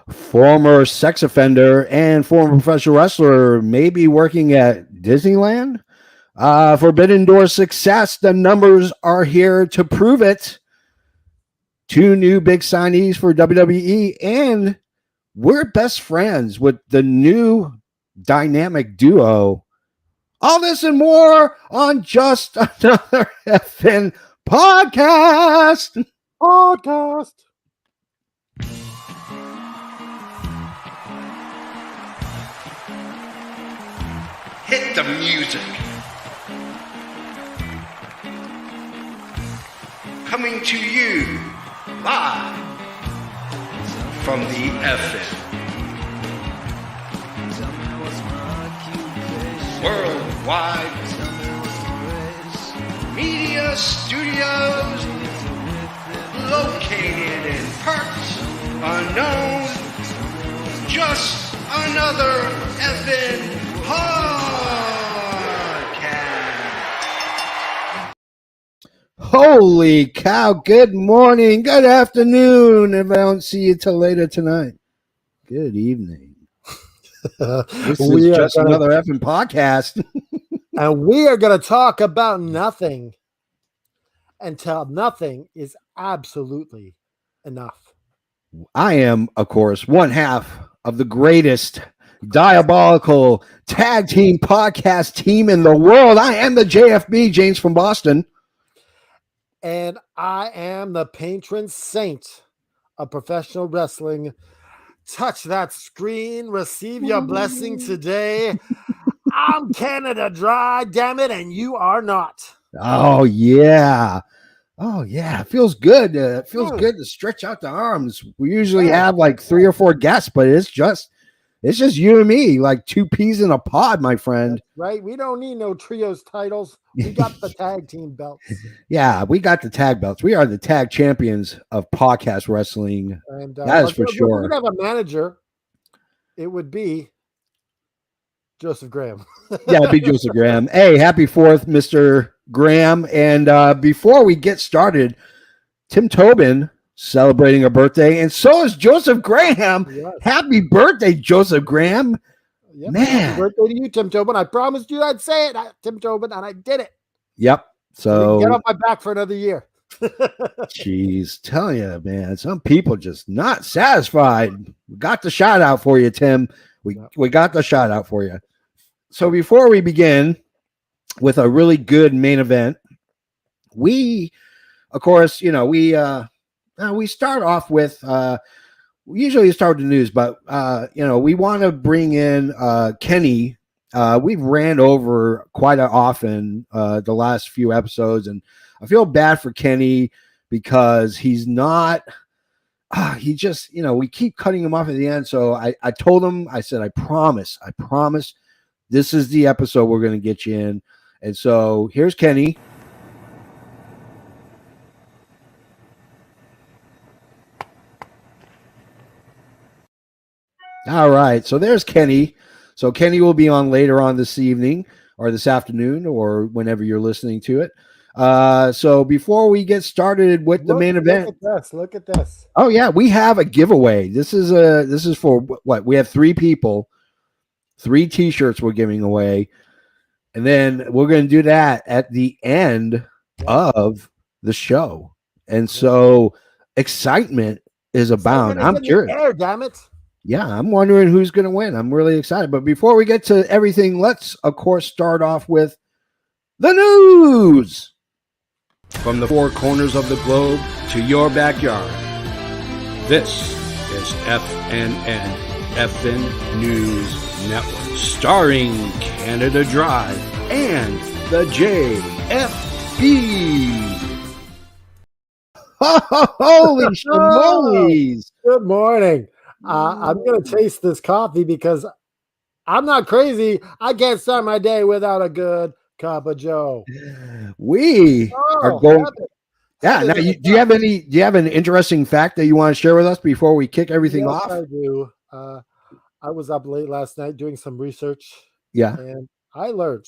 former sex offender and former professional wrestler, maybe working at Disneyland. Forbidden Door success. The numbers are here to prove it. 2 new big signees for WWE, and we're best friends with the new dynamic duo. All this and more on Just Another effing podcast. Hit the music. Coming to you live from the effing Worldwide Media Studios, located in parts unknown. Just another effing podcast. Holy cow. Good morning. Good afternoon. If I don't see you till later tonight, good evening. This is just another effing podcast. And we are going to talk about nothing until nothing is absolutely enough. I am, of course, one half of the greatest diabolical tag team podcast team in the world. I am the JFB, James from Boston. And I am the patron saint of professional wrestling. Touch that screen, receive your blessing today. I'm Canada Dry, damn it, and you are not. Oh, yeah. Oh, yeah. It feels good. It feels good to stretch out the arms. We usually have like 3 or 4 guests, but it's just you and me, like 2 peas in a pod, my friend. Right? We don't need no trios titles. We got the tag team belts. Yeah, we got the tag belts. We are the tag champions of podcast wrestling. And that is for sure. If we have a manager, it would be Joseph Graham. Yeah, it'd be Joseph Graham. Hey, happy 4th, Mr. Graham. And before we get started, Tim Tobin celebrating a birthday, and so is Joseph Graham. Yes. Happy birthday, Joseph Graham. Yep. Man. Happy birthday to you, Tim Tobin. I promised you I'd say it, Tim Tobin, and I did it. Yep. So get off my back for another year. Jeez, tell you, man, some people just not satisfied. We got the shout out for you, Tim. We got the shout out for you. So before we begin with a really good main event, we, of course, we start off with we usually start with the news, but we want to bring in Kenny. We've ran over quite often the last few episodes, and I feel bad for Kenny because he's not. He just, we keep cutting him off at the end. So I told him, I said, I promise, this is the episode we're going to get you in. And so here's Kenny. All right, so there's Kenny. So Kenny will be on later on this evening or this afternoon or whenever you're listening to it. So before we get started with the main event, look at this. Oh yeah, we have a giveaway. This is for what? We have 3 people, 3 t-shirts we're giving away, and then we're going to do that at the end of the show. And so excitement is abound. I'm curious. Damn it. Yeah, I'm wondering who's going to win. I'm really excited. But before we get to everything, let's, of course, start off with the news. From the 4 corners of the globe to your backyard, this is FNN, FN News Network, starring Canada Dry and the JFB. Holy schmoles! Good morning. I'm going to taste this coffee because I'm not crazy. I can't start my day without a good cup of Joe. We are going. Yeah. Now, do you have an interesting fact that you want to share with us before we kick everything off? I do. I was up late last night doing some research. Yeah. And I learned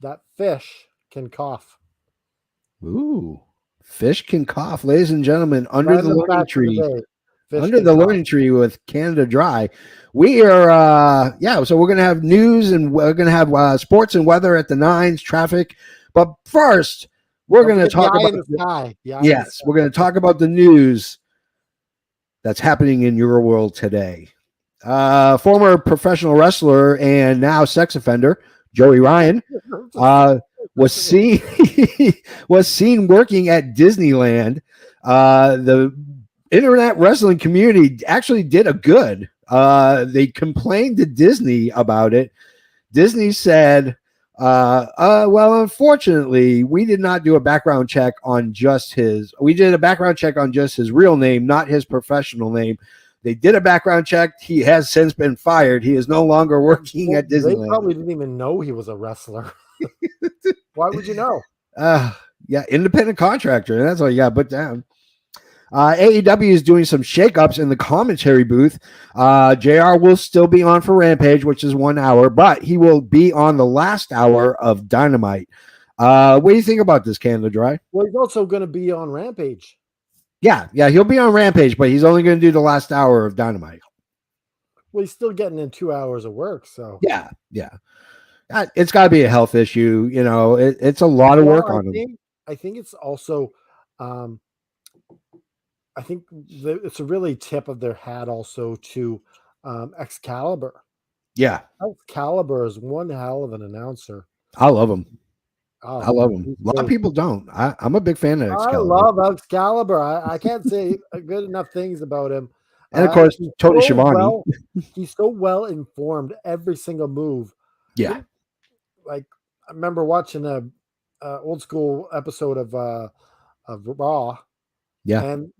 that fish can cough. Ooh, fish can cough, ladies and gentlemen, under the learning tree. Under the learning tree with Canada Dry. We are, so we're going to have news and we're going to have sports and weather at the 9s, traffic. But first, we're going to talk about we're going to talk about the news that's happening in your world today. Former professional wrestler and now sex offender, Joey Ryan, was seen working at Disneyland. The internet wrestling community actually did a good. They complained to Disney about it. Disney said, well, unfortunately, we did not do a background check on we did a background check on just his real name, not his professional name. They did a background check. He has since been fired. He is no longer working at Disneyland. They probably didn't even know he was a wrestler. Why would you know? Independent contractor. That's all you got to put down. AEW is doing some shakeups in the commentary booth. JR will still be on for Rampage, which is 1 hour, but he will be on the last hour of Dynamite. What do you think about this, Canada Dry? Well, he's also going to be on Rampage. Yeah, he'll be on Rampage, but he's only going to do the last hour of Dynamite. Well, he's still getting in 2 hours of work, so yeah. It's got to be a health issue. You know, it's a lot of work on him. I think it's also, I think it's a really tip of their hat also to Excalibur. Yeah, Excalibur is one hell of an announcer. I love him. Oh, I love him. A lot of people don't. I'm a big fan of Excalibur. I love Excalibur. I can't say good enough things about him. And of course, Tony Schiavone. He's so well informed every single move. Yeah. Like I remember watching a old school episode of Raw. Yeah. And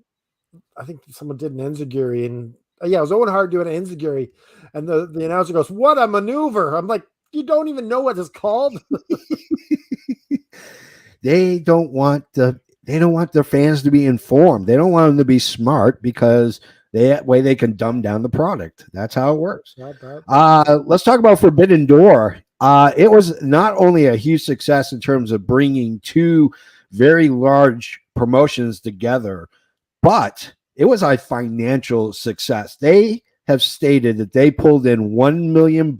I think someone did an enziguri, and it was Owen Hart doing an enziguri, and the announcer goes, "What a maneuver!" I'm like, you don't even know what it's called. They don't want their fans to be informed. They don't want them to be smart because that way they can dumb down the product. That's how it works. Let's talk about Forbidden Door. It was not only a huge success in terms of bringing two very large promotions together, but it was a financial success. They have stated that they pulled in $1 million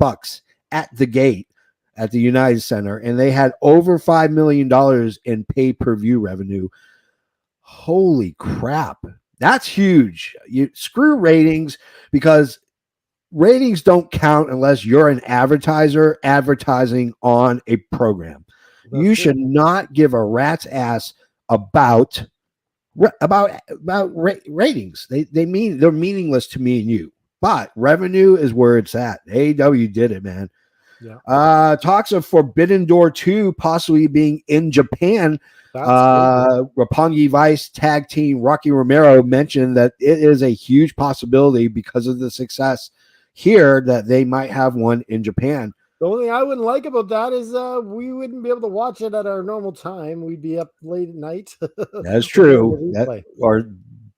at the gate at the United Center, and they had over $5 million in pay-per-view revenue. Holy crap. That's huge. You screw ratings, because ratings don't count unless you're an advertiser advertising on a program. You should not give a rat's ass about ratings. They're meaningless to me and you. But revenue is where it's at. AEW did it, man. Yeah. Talks of Forbidden Door 2 possibly being in Japan. Roppongi Vice tag team Rocky Romero mentioned that it is a huge possibility because of the success here that they might have one in Japan. The only thing I wouldn't like about that is we wouldn't be able to watch it at our normal time. We'd be up late at night. That's true. Or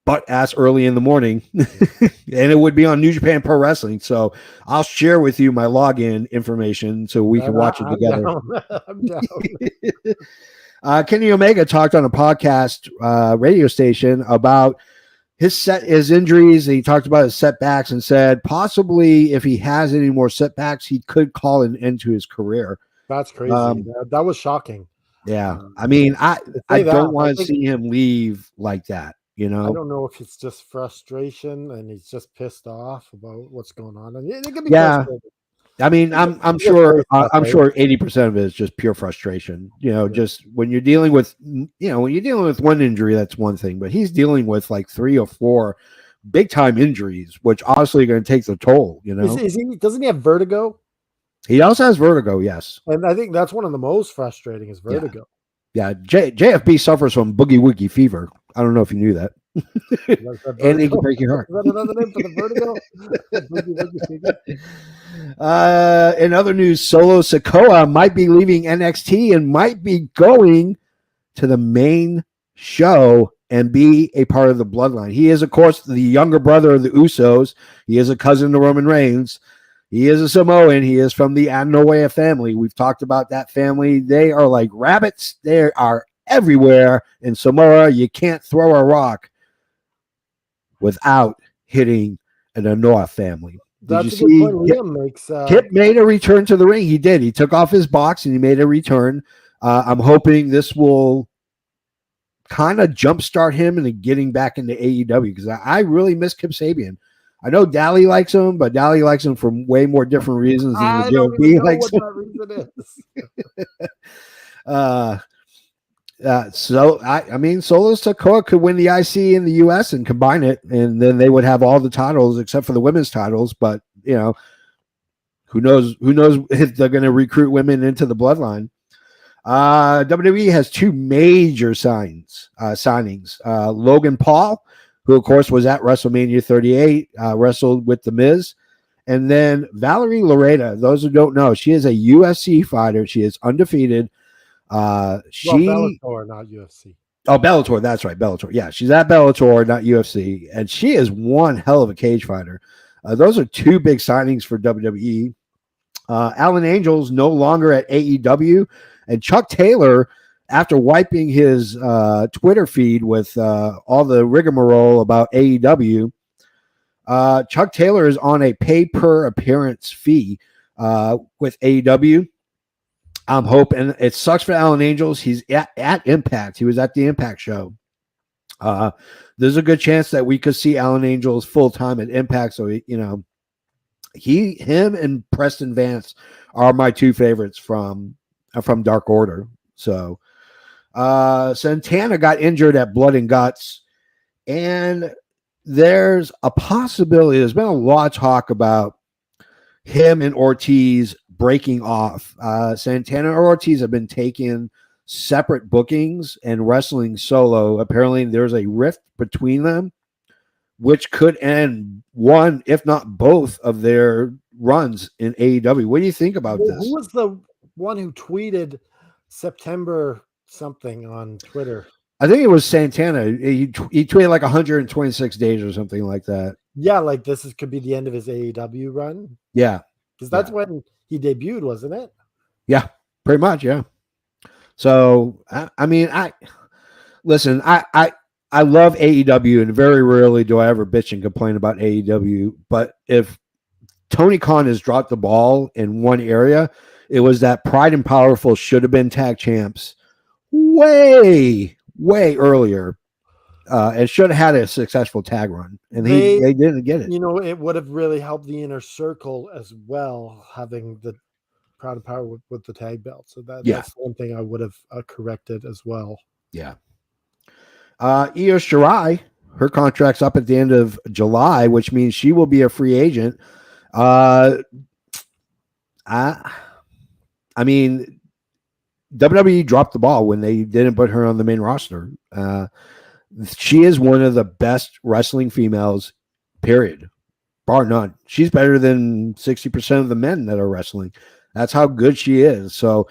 butt ass early in the morning. And it would be on New Japan Pro Wrestling. So I'll share with you my login information so we can watch it together. I'm down. Kenny Omega talked on a podcast radio station about his injuries. He talked about his setbacks and said possibly if he has any more setbacks, he could call an end to his career. That's crazy. That was shocking. Yeah. I mean, I don't want to see him leave like that. You know, I don't know if it's just frustration and he's just pissed off about what's going on. And it could be frustrating. I mean, I'm sure 80% of it is just pure frustration. You know, just when you're dealing with one injury, that's one thing, but he's dealing with like 3 or 4 big time injuries, which obviously are going to take the toll. You know, doesn't he have vertigo? He also has vertigo, yes. And I think that's one of the most frustrating is vertigo. Yeah, JFB suffers from boogie woogie fever. I don't know if you knew that. And it can break your heart. Is that another name for the vertigo? In other news, Solo Sikoa might be leaving NXT and might be going to the main show and be a part of the bloodline. He is, of course, the younger brother of the Usos. He is a cousin to Roman Reigns. He is a Samoan. He is from the Anoa'i family. We've talked about that family. They are like rabbits. They are everywhere in Samoa. You can't throw a rock without hitting an Anoa'i family. Did you That's a good see point. Liam makes. Kip made a return to the ring? He did. He took off his box and he made a return. I'm hoping this will kind of jumpstart him into getting back into AEW because I really miss Kip Sabian. I know Dally likes him, but Dally likes him for way more different reasons than the I don't even JFB know likes what him. that reason is. So I mean, Solo Sikoa could win the IC in the US and combine it, and then they would have all the titles except for the women's titles. But you know, who knows if they're going to recruit women into the bloodline. WWE has two major signings. Logan Paul, who of course was at WrestleMania 38, wrestled with The Miz. And then Valerie Loretta, those who don't know, she is a UFC fighter. She is undefeated. Bellator, not UFC. Oh, Bellator, that's right, Bellator. Yeah, she's at Bellator, not UFC. And she is one hell of a cage fighter. Those are two big signings for WWE. Alan Angel's no longer at AEW. And Chuck Taylor, after wiping his Twitter feed with all the rigmarole about AEW, Chuck Taylor is on a pay-per-appearance fee with AEW. I'm hoping it sucks for Alan Angels. He's at Impact. He was at the Impact show. There's a good chance that we could see Alan Angels full-time at Impact. So, him and Preston Vance are my two favorites from Dark Order. So Santana got injured at Blood and Guts, and there's a possibility. There's been a lot of talk about him and Ortiz breaking off. Santana and Ortiz have been taking separate bookings and wrestling solo. Apparently there's a rift between them, which could end one, if not both, of their runs in AEW. What do you think about this? Who was the one who tweeted September something on Twitter? I think it was Santana. He tweeted like 126 days or something like that. Yeah, like could be the end of his AEW run. Yeah, because that's when he debuted, wasn't it? Yeah, pretty much. Yeah. So I mean, I love AEW, and very rarely do I ever bitch and complain about AEW. But if Tony Khan has dropped the ball in one area, it was that Pride and Powerful should have been tag champs way earlier, and should have had a successful tag run, and they didn't get it. It would have really helped the Inner Circle as well, having the Proud and Power with the tag belt. So that's one thing I would have corrected as well. Yeah. Io Shirai, her contract's up at the end of July, which means she will be a free agent. I mean, WWE dropped the ball when they didn't put her on the main roster. She is one of the best wrestling females, period, bar none. She's better than 60% of the men that are wrestling. That's how good she is. So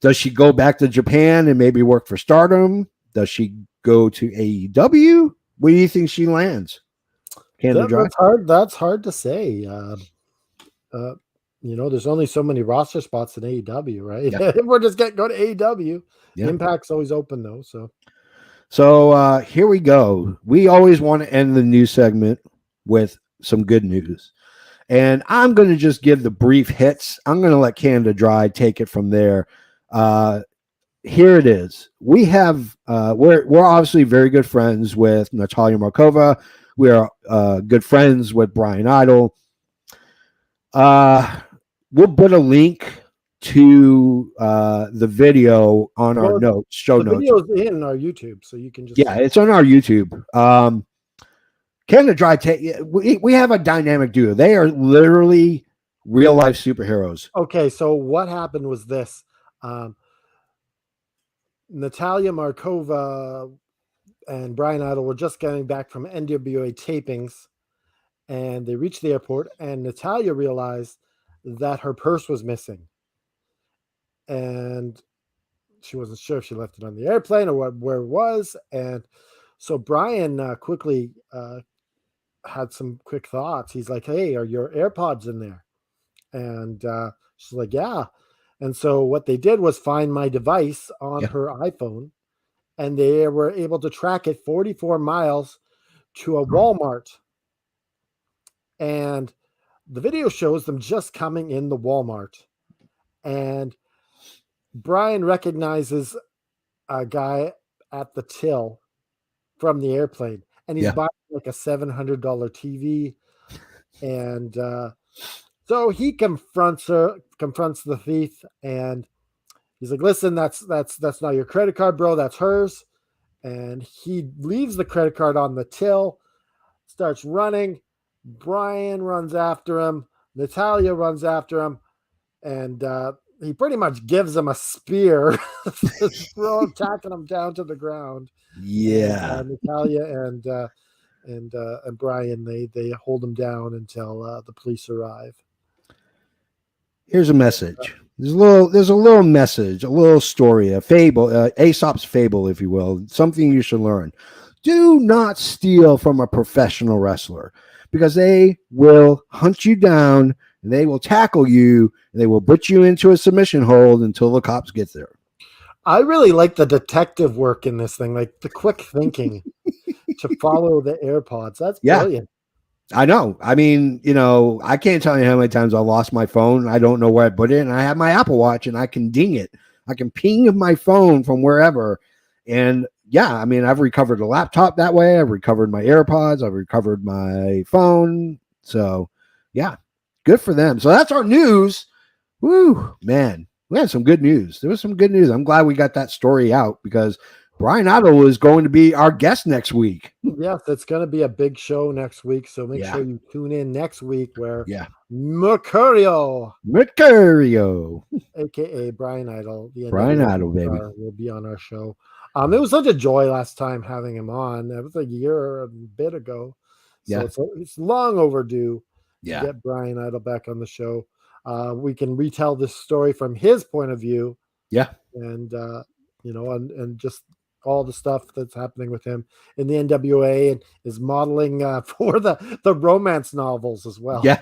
does she go back to Japan and maybe work for Stardom? Does she go to AEW? Where do you think she lands? That's hard to say. There's only so many roster spots in AEW, right? Yeah. We're just going to AEW. Yeah. Impact's always open, though. So here we go. We always want to end the news segment with some good news. And I'm going to just give the brief hits. I'm going to let Canada Dry take it from there. Here it is. We have we're obviously very good friends with Natalia Markova. We are good friends with Brian Idol. We'll put a link to the video on our show notes. The video's in our YouTube, so you can just it's on our YouTube. Canada Dry, we have a dynamic duo. They are literally real life superheroes. Okay, so what happened was this. Natalia Markova and Brian Idol were just getting back from NWA tapings, and they reached the airport, and Natalia realized that her purse was missing. And she wasn't sure if she left it on the airplane or where it was. And so Brian quickly had some quick thoughts. He's like, "Hey, are your AirPods in there?" And she's like, "Yeah." And so what they did was find my device on her iPhone, and they were able to track it 44 miles to a Walmart And the video shows them just coming in the Walmart. And Brian recognizes a guy at the till from the airplane. And he's buying like a $700 TV. And so he confronts the thief, and he's like, listen, that's not your credit card, bro. That's hers. And he leaves the credit card on the till, starts running. Brian runs after him. Natalia runs after him. And he pretty much gives him a spear, tacking him down to the ground. Yeah. And, Natalia and Brian, they hold him down until the police arrive. Here's a message. There's a little message, a little story, a fable, Aesop's fable, if you will, something you should learn. Do not steal from a professional wrestler, because they will hunt you down and they will tackle you and they will put you into a submission hold until the cops get there. I really like the detective work in this thing, like the quick thinking to follow the AirPods. That's brilliant. I know. I mean, I can't tell you how many times I lost my phone. I don't know where I put it. And I have my Apple Watch and I can ding it. I can ping my phone from wherever. And yeah, I mean, I've recovered a laptop that way. I've recovered my AirPods. I've recovered my phone. So yeah, good for them. So that's our news. Woo, man. We had some good news. There was some good news. I'm glad we got that story out, because Brian Otto is going to be our guest next week. Yes, it's going to be a big show next week. So make sure you tune in next week, where Mercurio, aka Brian Idol, Brian Idol, baby, will be on our show. It was such a joy last time having him on. It was a year and a bit ago. So it's long overdue to get Brian Idol back on the show. We can retell this story from his point of view. Yeah. And, and just all the stuff that's happening with him in the NWA, and is modeling for the romance novels as well. Yeah,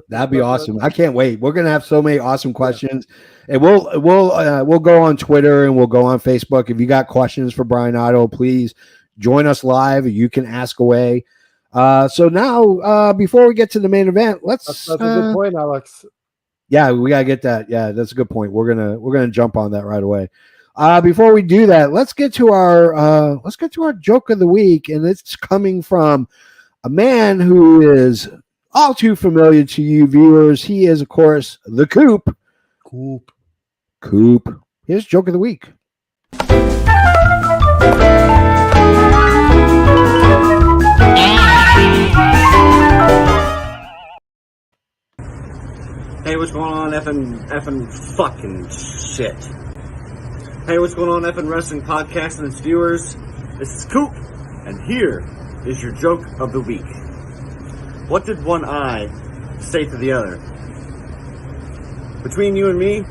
that'd be awesome. I can't wait. We're gonna have so many awesome questions, and we'll go on Twitter and we'll go on Facebook. If you got questions for Brian Otto, please join us live. You can ask away. So now, before we get to the main event, that's a good point, Alex. Yeah, we gotta get that. Yeah, that's a good point. We're gonna jump on that right away. Before we do that, let's get to our joke of the week, and it's coming from a man who is all too familiar to you viewers. He is, of course, the Coop. Coop. Here's joke of the week. Hey, what's going on, effing fucking shit? Hey, what's going on, effing wrestling podcast and its viewers? This is Coop, and here is your joke of the week. What did one eye say to the other? Between you and me,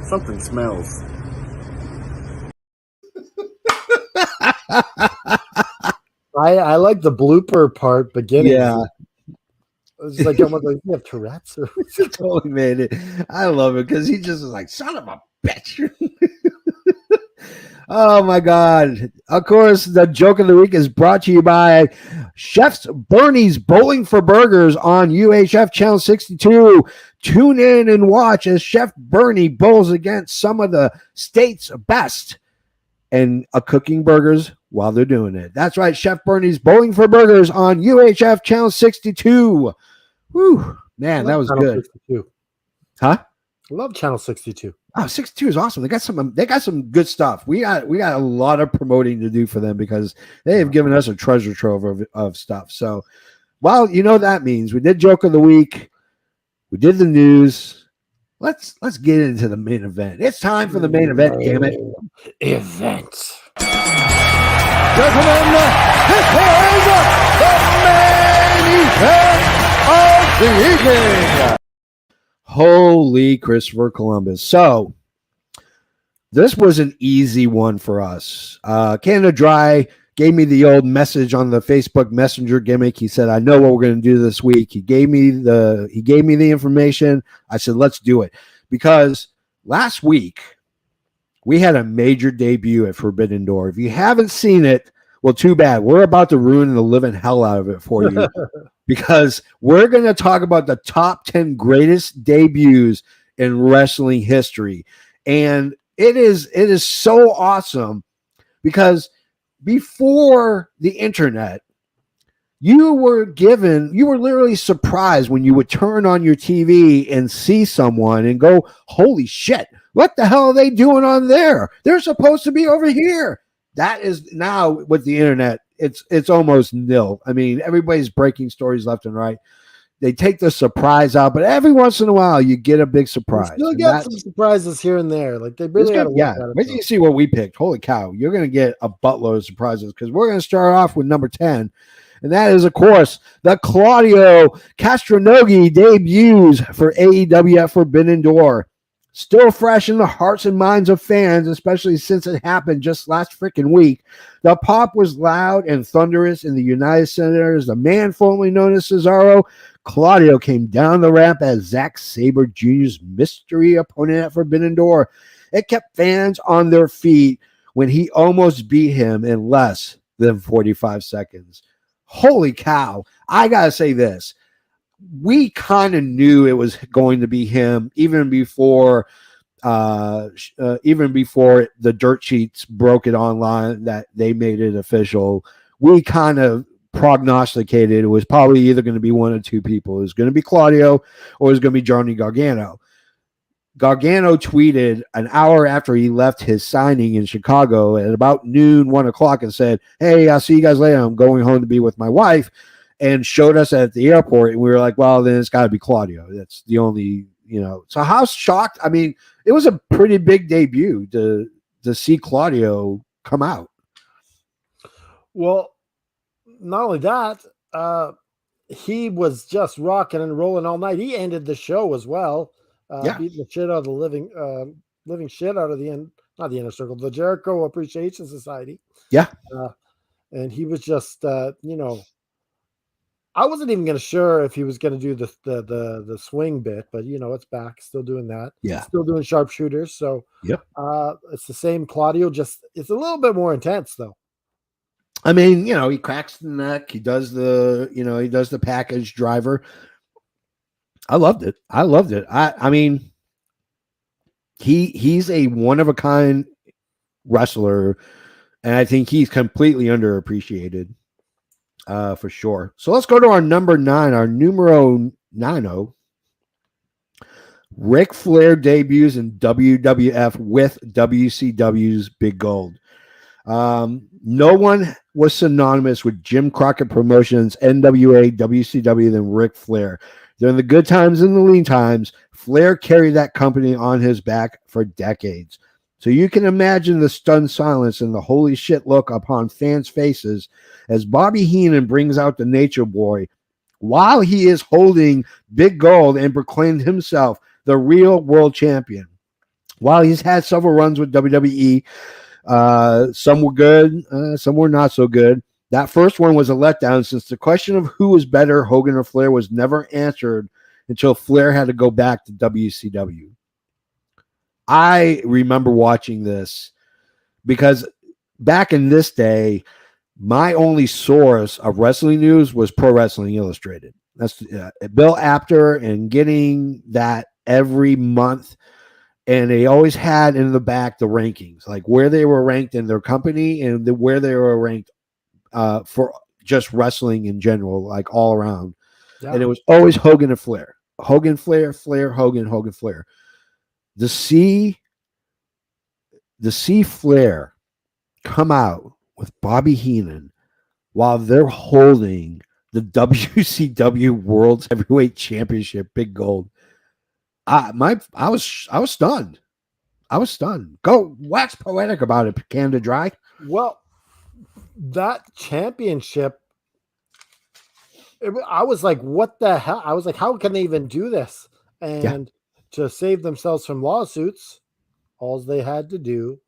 something smells. I like the blooper part beginning. Yeah. It's like, you have Tourette's? Or totally made it. I love it because he just was like, son of a bitch. Oh my God. Of course, the joke of the week is brought to you by Chef's Bernie's Bowling for Burgers on UHF Channel 62. Tune in and watch as Chef Bernie bowls against some of the state's best and cooking burgers while they're doing it. That's right. Chef Bernie's Bowling for Burgers on UHF Channel 62. Whew, man, that was good. 62. Huh? I love Channel 62. Oh, 62 is awesome. They got some good stuff. We got a lot of promoting to do for them because they have given us a treasure trove of stuff. So, well, that means we did joke of the week. We did the news. Let's get into the main event. It's time for the main event, damn it. Event. Gentlemen, this is the main event of the evening. Holy Christopher Columbus. So this was an easy one for us. Canada Dry gave me the old message on the Facebook Messenger gimmick. He said, I know what we're going to do this week. He gave me the information. I said, let's do it. Because last week we had a major debut at Forbidden Door. If you haven't seen it, well, too bad. We're about to ruin the living hell out of it for you. because we're going to talk about the top 10 greatest debuts in wrestling history. And it is so awesome because before the internet, you were literally surprised when you would turn on your TV and see someone and go, holy shit, what the hell are they doing on there? They're supposed to be over here. That is now with the internet, it's almost nil. I mean, everybody's breaking stories left and right. They take the surprise out, but every once in a while you get a big surprise. You still get some surprises here and there. Like they really got to yeah. Wait till you see what we picked. Holy cow, you're going to get a buttload of surprises because we're going to start off with number 10. And that is, of course, the Claudio Castronogi debuts for AEW at Forbidden Door. Still fresh in the hearts and minds of fans, especially since it happened just last freaking week. The pop was loud and thunderous in the United Center as the man formerly known as Cesaro, Claudio, came down the ramp as Zack Sabre Jr.'s mystery opponent at Forbidden Door. It kept fans on their feet when he almost beat him in less than 45 seconds. Holy cow. I got to say this. We kind of knew it was going to be him even before the dirt sheets broke it online that they made it official. We kind of prognosticated it was probably either going to be one of two people. It was going to be Claudio or it was going to be Johnny Gargano. Gargano tweeted an hour after he left his signing in Chicago at about noon, 1 o'clock, and said, "Hey, I'll see you guys later. I'm going home to be with my wife," and showed us at the airport. And we were like, well, then it's got to be Claudio. That's the only, So how shocked? I mean, it was a pretty big debut to see Claudio come out. Well, not only that, he was just rocking and rolling all night. He ended the show as well. Beating the shit out of the living shit out of not the Inner Circle, the Jericho Appreciation Society. Yeah. And he was just, I wasn't even sure if he was going to do the swing bit, but it's back, still doing that. Yeah. Still doing sharpshooters. So yep. It's the same Claudio, just it's a little bit more intense though. I mean, he cracks the neck. He does the package driver. I loved it. I mean, he's a one of a kind wrestler, and I think he's completely underappreciated, for sure. So let's go to our number 9, our numero 90. Ric Flair debuts in WWF with WCW's Big Gold. No one was synonymous with Jim Crockett Promotions, NWA, WCW than Ric Flair. During the good times and the lean times, Flair carried that company on his back for decades. So you can imagine the stunned silence and the holy shit look upon fans' faces as Bobby Heenan brings out the Nature Boy while he is holding Big Gold and proclaimed himself the real world champion. While he's had several runs with WWE, some were good, some were not so good. That first one was a letdown since the question of who was better, Hogan or Flair, was never answered until Flair had to go back to WCW. I remember watching this because back in this day, my only source of wrestling news was Pro Wrestling Illustrated. That's Bill Apter, and getting that every month. And they always had in the back the rankings, like where they were ranked in their company and where they were ranked for just wrestling in general, like all around. Yeah. And it was always Hogan and Flair. Hogan, Flair, Flair, Hogan, Hogan, Flair. To see Flair come out with Bobby Heenan while they're holding the WCW World Heavyweight Championship, Big Gold. I was stunned. I was stunned. Go wax poetic about it, Canada Dry. Well, that championship, I was like, what the hell? I was like, how can they even do this? And to save themselves from lawsuits, all they had to do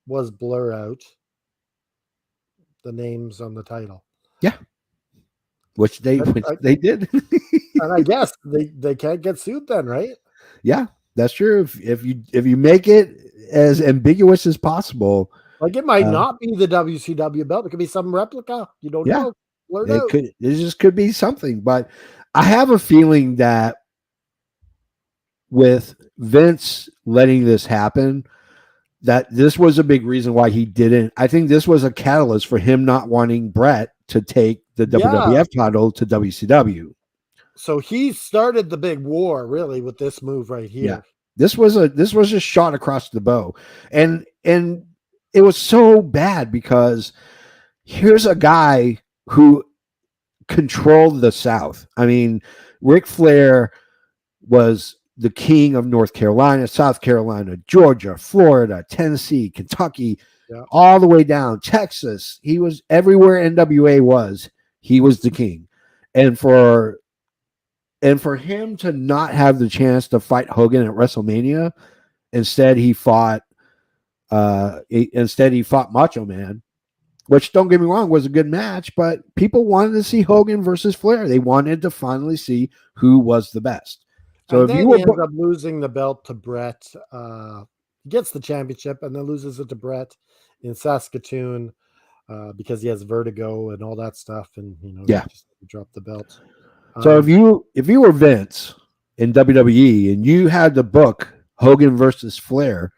was blur out the names on the title. Yeah. Which they did. And I guess they can't get sued then, right? Yeah, that's true. If you make it as ambiguous as possible. Like it might not be the WCW belt. It could be some replica. You don't know. Blurred out. It just could be something, but I have a feeling that with Vince letting this happen, that this was a big reason why he didn't. I think this was a catalyst for him not wanting Brett to take the WWF title to WCW. So he started the big war really with this move right here. Yeah. This was a shot across the bow. And it was so bad because here's a guy who controlled the South. I mean, Ric Flair was the king of North Carolina, South Carolina, Georgia, Florida, Tennessee, Kentucky, all the way down Texas. He was everywhere NWA was. He was the king. And for him to not have the chance to fight Hogan at WrestleMania, instead he fought Macho Man, which, don't get me wrong, was a good match, but people wanted to see Hogan versus Flair. They wanted to finally see who was the best. So and if then you he ends up losing the belt to Brett, gets the championship and then loses it to Brett in Saskatoon because he has vertigo and all that stuff, and he just dropped the belt. So if you were Vince in WWE and you had the book Hogan versus Flair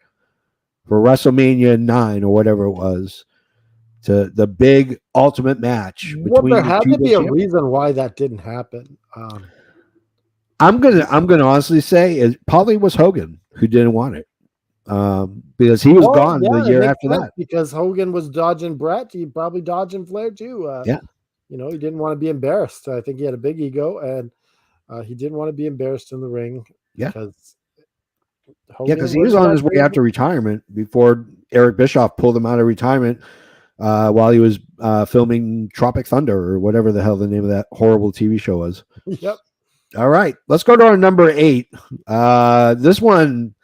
for WrestleMania 9 or whatever it was, to the big ultimate match between there had to be a reason why that didn't happen. I'm gonna honestly say it probably was Hogan who didn't want it, because he was gone the year after that. Because Hogan was dodging Brett, he probably dodging Flair too. He didn't want to be embarrassed. I think he had a big ego, and he didn't want to be embarrassed in the ring. Because he was on his way out to retirement before Eric Bischoff pulled him out of retirement while he was filming Tropic Thunder or whatever the hell the name of that horrible TV show was. Yep. All right, let's go to our number 8. This one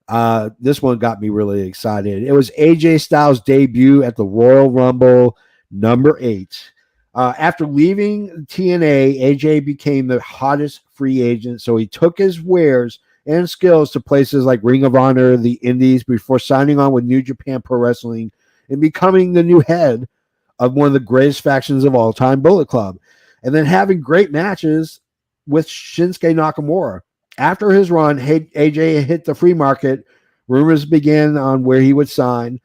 got me really excited. It was AJ Styles' debut at the Royal Rumble, number 8. After leaving TNA, AJ became the hottest free agent, so he took his wares and skills to places like Ring of Honor, the Indies, before signing on with New Japan Pro Wrestling and becoming the new head of one of the greatest factions of all time, Bullet Club, and then having great matches with Shinsuke Nakamura. After his run, AJ hit the free market. Rumors began on where he would sign.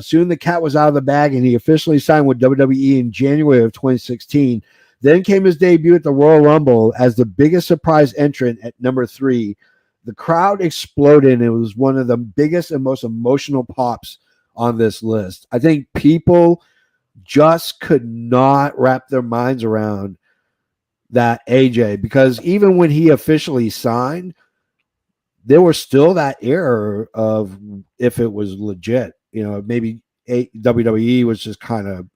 Soon the cat was out of the bag, and he officially signed with WWE in January of 2016. Then came his debut at the Royal Rumble as the biggest surprise entrant at number 3. The crowd exploded, and it was one of the biggest and most emotional pops on this list. I think people just could not wrap their minds around that AJ, because even when he officially signed, there was still that error of if it was legit. Maybe WWE was just kind of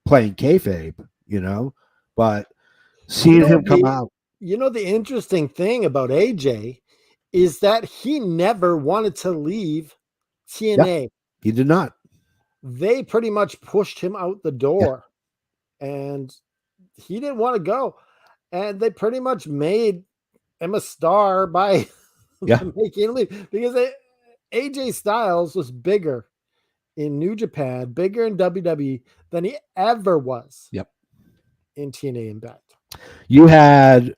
playing kayfabe, but seeing him come out. The interesting thing about AJ is that he never wanted to leave TNA. Yeah, he did not. They pretty much pushed him out the door, and he didn't want to go. And they pretty much made him a star by making him leave, because AJ Styles was bigger in New Japan, bigger in WWE than he ever was. In TNA Impact. You had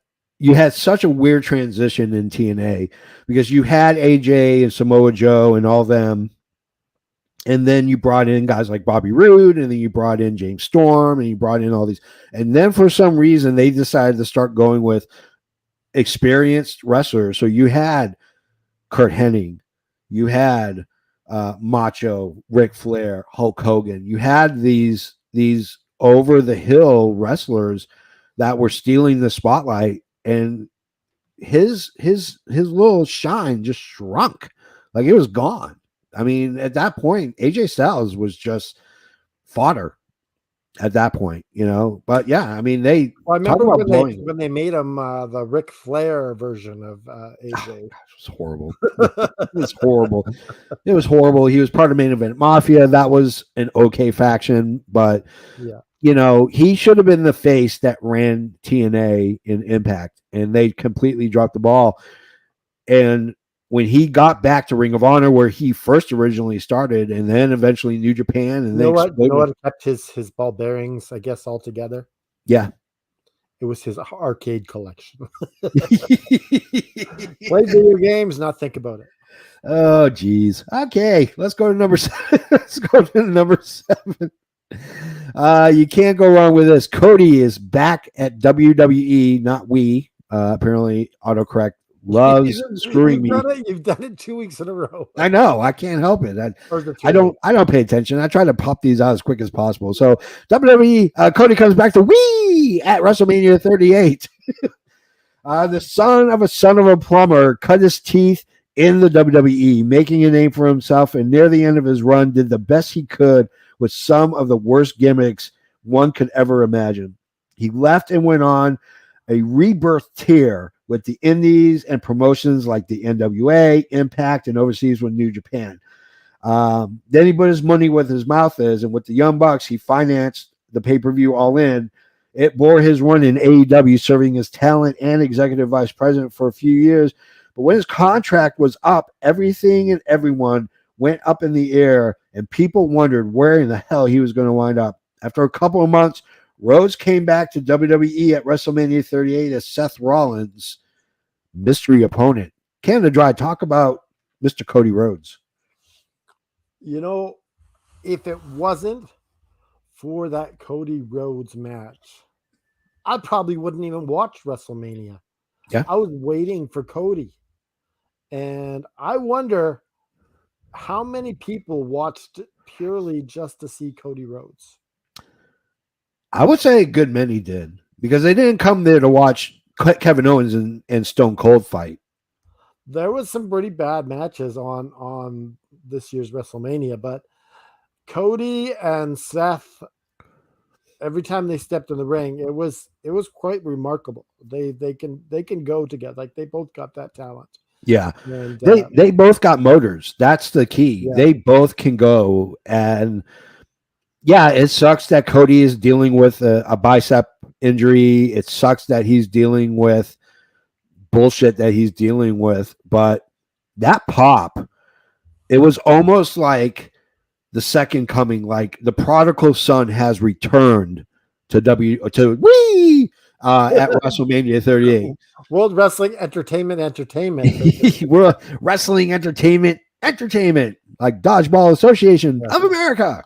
such a weird transition in TNA because you had AJ and Samoa Joe and all them, and then you brought in guys like Bobby Roode, and then you brought in James Storm, and you brought in all these. And then for some reason, they decided to start going with experienced wrestlers. So you had Kurt Hennig, you had Macho, Ric Flair, Hulk Hogan. You had these over-the-hill wrestlers that were stealing the spotlight, and his little shine just shrunk. Like, it was gone. I mean, at that point, AJ Styles was just fodder at that point, But yeah, I mean, I remember when they made him the Ric Flair version of AJ. It was horrible. It was horrible. It was horrible. He was part of Main Event Mafia. That was an okay faction, but he should have been the face that ran TNA in Impact, and they completely dropped the ball. And when he got back to Ring of Honor, where he first originally started, and then eventually New Japan, and You then know what? You know what kept his ball bearings, I guess, all together? Yeah. It was his arcade collection. Play video games, not think about it. Oh, geez. Okay, let's go to number 7. Let's go to number 7. You can't go wrong with this. Cody is back at WWE, not we. Apparently, autocorrect loves screwing me. You've done it 2 weeks in a row. I know. I can't help it. I don't pay attention. I try to pop these out as quick as possible. So WWE, Cody comes back to we at WrestleMania 38. The son of a plumber cut his teeth in the WWE, making a name for himself, and near the end of his run did the best he could with some of the worst gimmicks one could ever imagine. He left and went on a rebirth tear with the indies and promotions like the NWA, Impact, and overseas with New Japan. Then he put his money where his mouth is, and with the Young Bucks, he financed the pay-per-view All In. It bore his run in AEW, serving as talent and executive vice president for a few years. But when his contract was up, everything and everyone went up in the air, and people wondered where in the hell he was going to wind up. After a couple of months, Rhodes came back to WWE at WrestleMania 38 as Seth Rollins' mystery opponent. Canada Dry, talk about Mr. Cody Rhodes. You know, if it wasn't for that Cody Rhodes match, I probably wouldn't even watch WrestleMania. Yeah. I was waiting for Cody. And I wonder how many people watched purely just to see Cody Rhodes. I would say a good many did, because they didn't come there to watch Kevin Owens and Stone Cold fight. There was some pretty bad matches on this year's WrestleMania, but Cody and Seth, every time they stepped in the ring, it was quite remarkable. They can go together. Like, they both got that talent. Yeah. And, they both got motors. That's the key. Yeah. They both can go. And yeah, it sucks that Cody is dealing with a bicep injury. It sucks that he's dealing with bullshit that he's dealing with. But that pop, it was almost like the second coming, like the prodigal son has returned to at WrestleMania 38. World Wrestling Entertainment. World Wrestling Entertainment, like Dodgeball Association of America.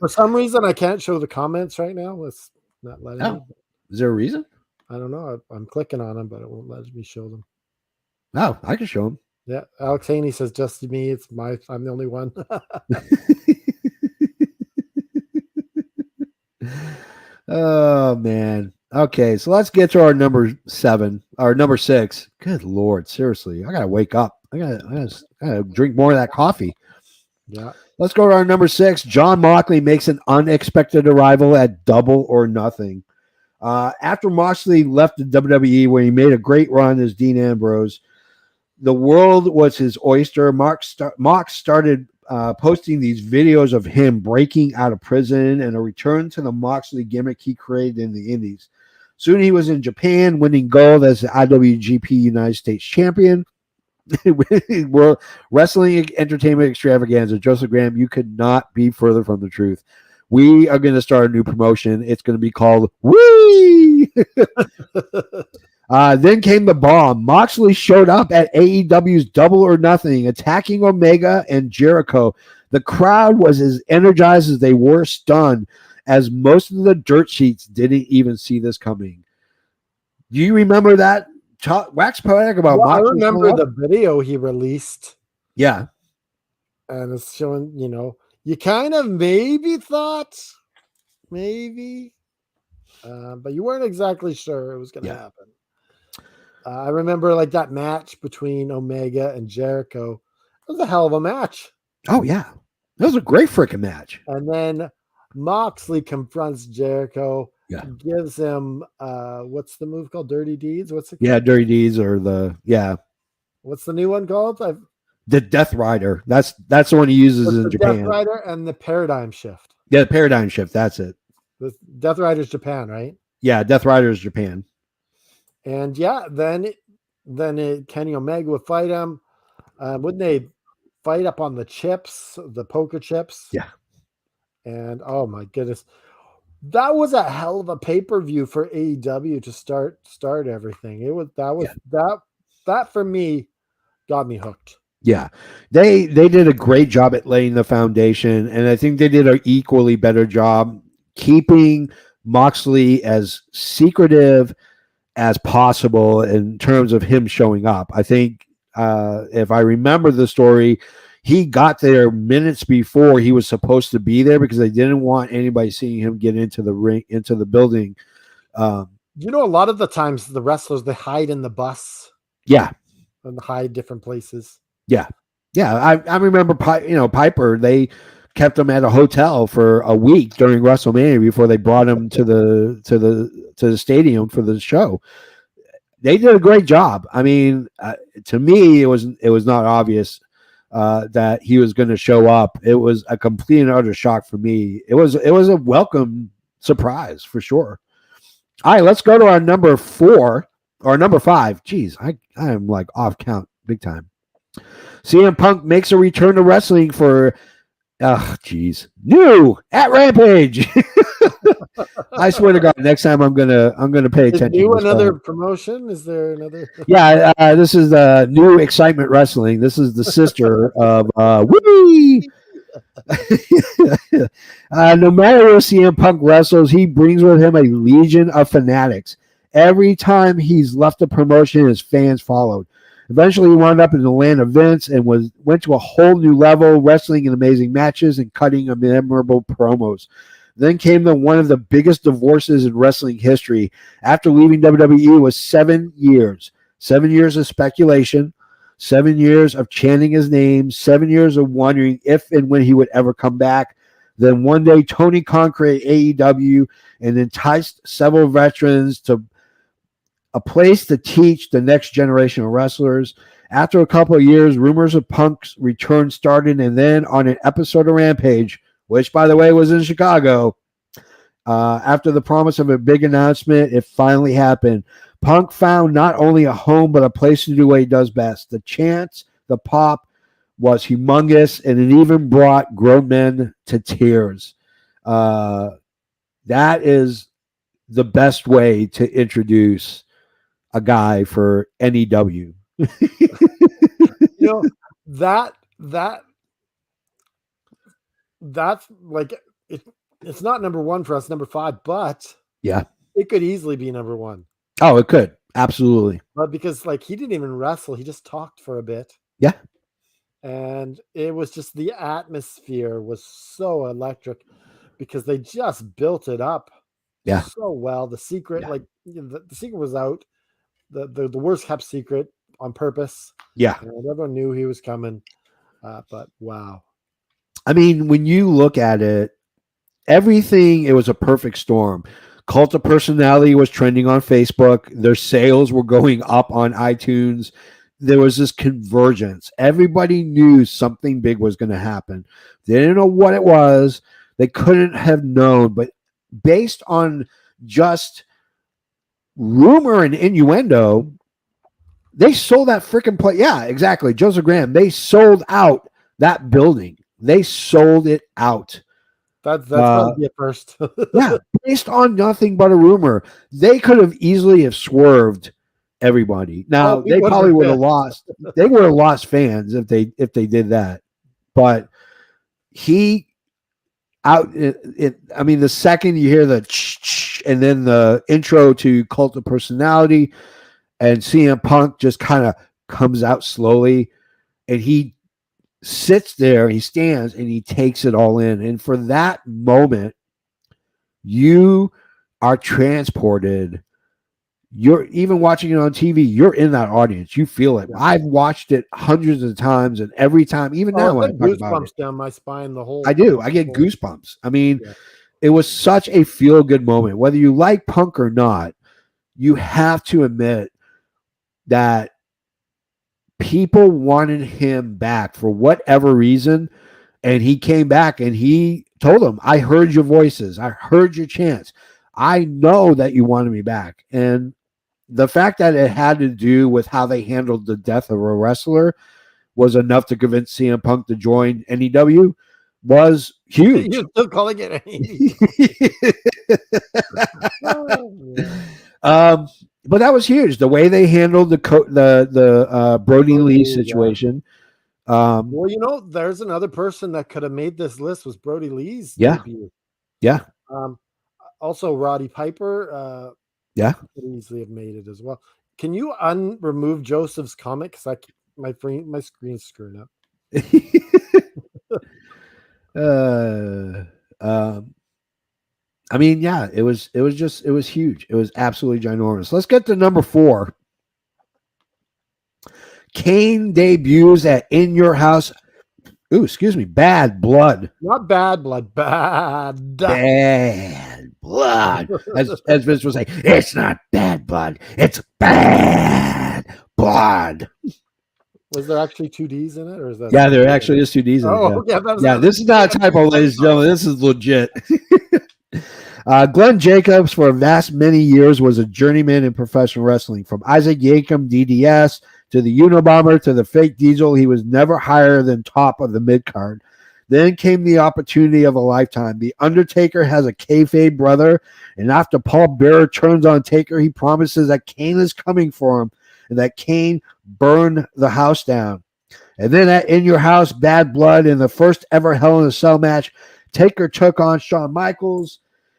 For some reason, I can't show the comments right now. It's not letting me. Is there a reason? I don't know. I'm clicking on them, but it won't let me show them. Oh, I can show them. Yeah, Alex Haney says, just me. I'm the only one. Oh man. Okay, so let's get to our number 6. Good Lord, seriously, I gotta wake up. I gotta drink more of that coffee. Yeah. Let's go to our number 6. John Moxley makes an unexpected arrival at Double or Nothing. After Moxley left the WWE, where he made a great run as Dean Ambrose, the world was his oyster. Mox started posting these videos of him breaking out of prison and a return to the Moxley gimmick he created in the Indies. Soon he was in Japan, winning gold as the IWGP United States champion. World Wrestling Entertainment Extravaganza. Joseph Graham, you could not be further from the truth. We are going to start a new promotion. It's going to be called Wee! Then came the bomb. Moxley showed up at AEW's Double or Nothing, attacking Omega and Jericho. The crowd was as energized as they were stunned, as most of the dirt sheets didn't even see this coming. Do you remember that? Wax poetic about Moxley. I Moxley. remember the video he released. Yeah. And it's showing, you kind of maybe thought, but you weren't exactly sure it was going to happen. I remember like that match between Omega and Jericho. It was a hell of a match. Oh, yeah. That was a great freaking match. And then Moxley confronts Jericho. Yeah. Gives him, what's the move called? Dirty Deeds? What's it called? Yeah, Dirty Deeds or What's the new one called? The Death Rider. That's the one he uses in Japan. Death Rider and the Paradigm Shift. Yeah, the Paradigm Shift. That's it. The Death Rider's Japan, right? Yeah, Death Rider is Japan. And then Kenny Omega would fight him. Wouldn't they fight up on the chips, the poker chips? Yeah. And oh my goodness, that was a hell of a pay-per-view for AEW to start everything. That for me got me hooked. Yeah, they did a great job at laying the foundation, and I think they did an equally better job keeping Moxley as secretive as possible in terms of him showing up. I think if I remember the story, he got there minutes before he was supposed to be there because they didn't want anybody seeing him get into the ring, into the building. A lot of the times the wrestlers, they hide in the bus. Yeah. And hide different places. Yeah. I remember, Piper, they kept him at a hotel for a week during WrestleMania before they brought him to the stadium for the show. They did a great job. I mean, to me, it was not obvious that he was going to show up. It was a complete and utter shock for me. It was a welcome surprise for sure. All right, let's go to our number 4 or number 5. Jeez, I am like off count big time. CM Punk makes a return to wrestling for new at Rampage. I swear to God, next time I'm gonna pay attention. Is new another promotion? Is there another? Yeah, this is the New Excitement Wrestling. This is the sister of Wee. No matter where CM Punk wrestles, he brings with him a legion of fanatics. Every time he's left the promotion, his fans followed. Eventually, he wound up in the land of Vince and went to a whole new level, wrestling in amazing matches and cutting memorable promos. Then came one of the biggest divorces in wrestling history. After leaving WWE was 7 years. 7 years of speculation, 7 years of chanting his name, 7 years of wondering if and when he would ever come back. Then one day, Tony conquered AEW and enticed several veterans to a place to teach the next generation of wrestlers. After a couple of years, rumors of Punk's return started, and then on an episode of Rampage, which, by the way, was in Chicago, after the promise of a big announcement, it finally happened. Punk found not only a home, but a place to do what he does best. The chants, the pop was humongous, and it even brought grown men to tears. That is the best way to introduce a guy for NEW. That's like it's not number 1 for us, number 5, but yeah, it could easily be number 1. Oh, it could. Absolutely. But because he didn't even wrestle, he just talked for a bit. Yeah. And it was just, the atmosphere was so electric because they just built it up so well. The secret, the secret was out. The worst kept secret on purpose. Yeah. And everyone knew he was coming. But wow. I mean, when you look at it, everything, it was a perfect storm. Cult of Personality was trending on Facebook. Their sales were going up on iTunes. There was this convergence. Everybody knew something big was going to happen. They didn't know what it was. They couldn't have known. But based on just rumor and innuendo, they sold that freaking place. Yeah, exactly. Joseph Graham. They sold out that building. They sold it out. That's going to be a first. Yeah, based on nothing but a rumor. They could have easily have swerved everybody. Now they probably would have lost. They would have lost fans if they did that. But he out. I mean, the second you hear the and then the intro to Cult of Personality, and CM Punk just kind of comes out slowly, and he sits there, he stands, and he takes it all in. And for that moment, you are transported. You're even watching it on TV. You're in that audience. You feel it. I've watched it hundreds of times, and every time, even now, when I talk about it, down my spine. The whole I do. I get goosebumps. I mean, it was such a feel-good moment. Whether you like Punk or not, you have to admit that people wanted him back for whatever reason, and he came back and he told them, I heard your voices. I heard your chants. I know that you wanted me back. And the fact that it had to do with how they handled the death of a wrestler was enough to convince CM Punk to join NEW was huge. You're still calling it But that was huge. The way they handled the Brody Lee yeah. situation. Well, you know, there's another person that could have made this list was Brody Lee's debut. Yeah. Also, Roddy Piper. Could easily have made it as well. Can you remove Joseph's comment? Because my screen's screwing up. I mean, yeah, it was huge. It was absolutely ginormous. Let's get to number 4. Kane debuts at In Your House. Ooh, excuse me. Bad Blood. Not Bad Blood. Bad Blood. As Vince would say, it's not bad blood. It's bad blood. Was there actually 2 D's in it, or is that? Yeah, there actually is 2 D's in it. Oh, yeah. This is not a typo, ladies and gentlemen. This is legit. Glenn Jacobs, for a vast many years, was a journeyman in professional wrestling. From Isaac Yankem, DDS, to the Unabomber, to the fake Diesel, he was never higher than top of the mid-card. Then came the opportunity of a lifetime. The Undertaker has a kayfabe brother, and after Paul Bearer turns on Taker, he promises that Kane is coming for him and that Kane burned the house down. And then at In Your House, Bad Blood, in the first ever Hell in a Cell match, Taker took on Shawn Michaels,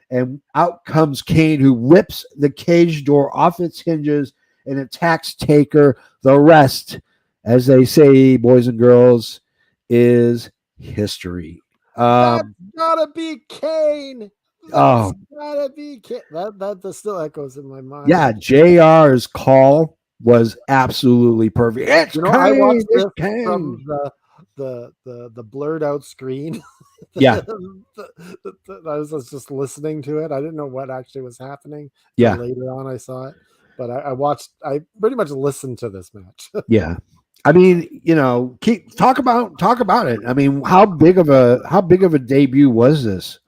and out comes Kane, who rips the cage door off its hinges and attacks Taker. The rest, as they say, boys and girls, is history. That's gotta be Kane. That's gotta be Kane. That still echoes in my mind. Yeah, JR's call was absolutely perfect. It's Kane, I watched this Kane. From the blurred out screen. Yeah. I was just listening to it. I didn't know what actually was happening. Yeah. Later on I saw it. But I pretty much listened to this match. Yeah. I mean, you know, talk about it. I mean, how big of a debut was this?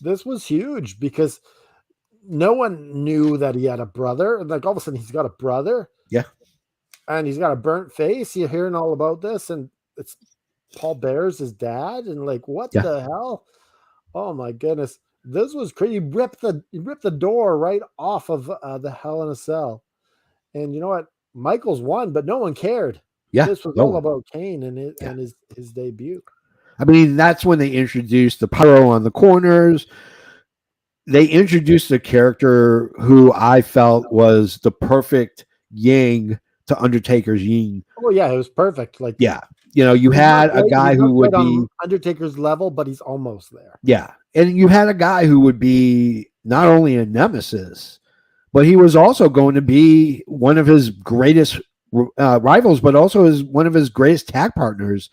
This was huge because no one knew that he had a brother. Like all of a sudden he's got a brother. Yeah. And he's got a burnt face. You're hearing all about this, and it's Paul Bear's his dad, and like what the hell? Oh my goodness. This was crazy. He ripped the door right off of the Hell in a Cell. And you know what? Michaels won, but no one cared. Yeah. This was all about Kane and his debut. I mean, that's when they introduced the pyro on the corners. They introduced a character who I felt was the perfect yang to Undertaker's yin. Oh yeah, it was perfect. Like yeah. You know, you had a guy who would be Undertaker's level, but he's almost there. Yeah. And you had a guy who would be not only a nemesis, but he was also going to be one of his greatest rivals, but also one of his greatest tag partners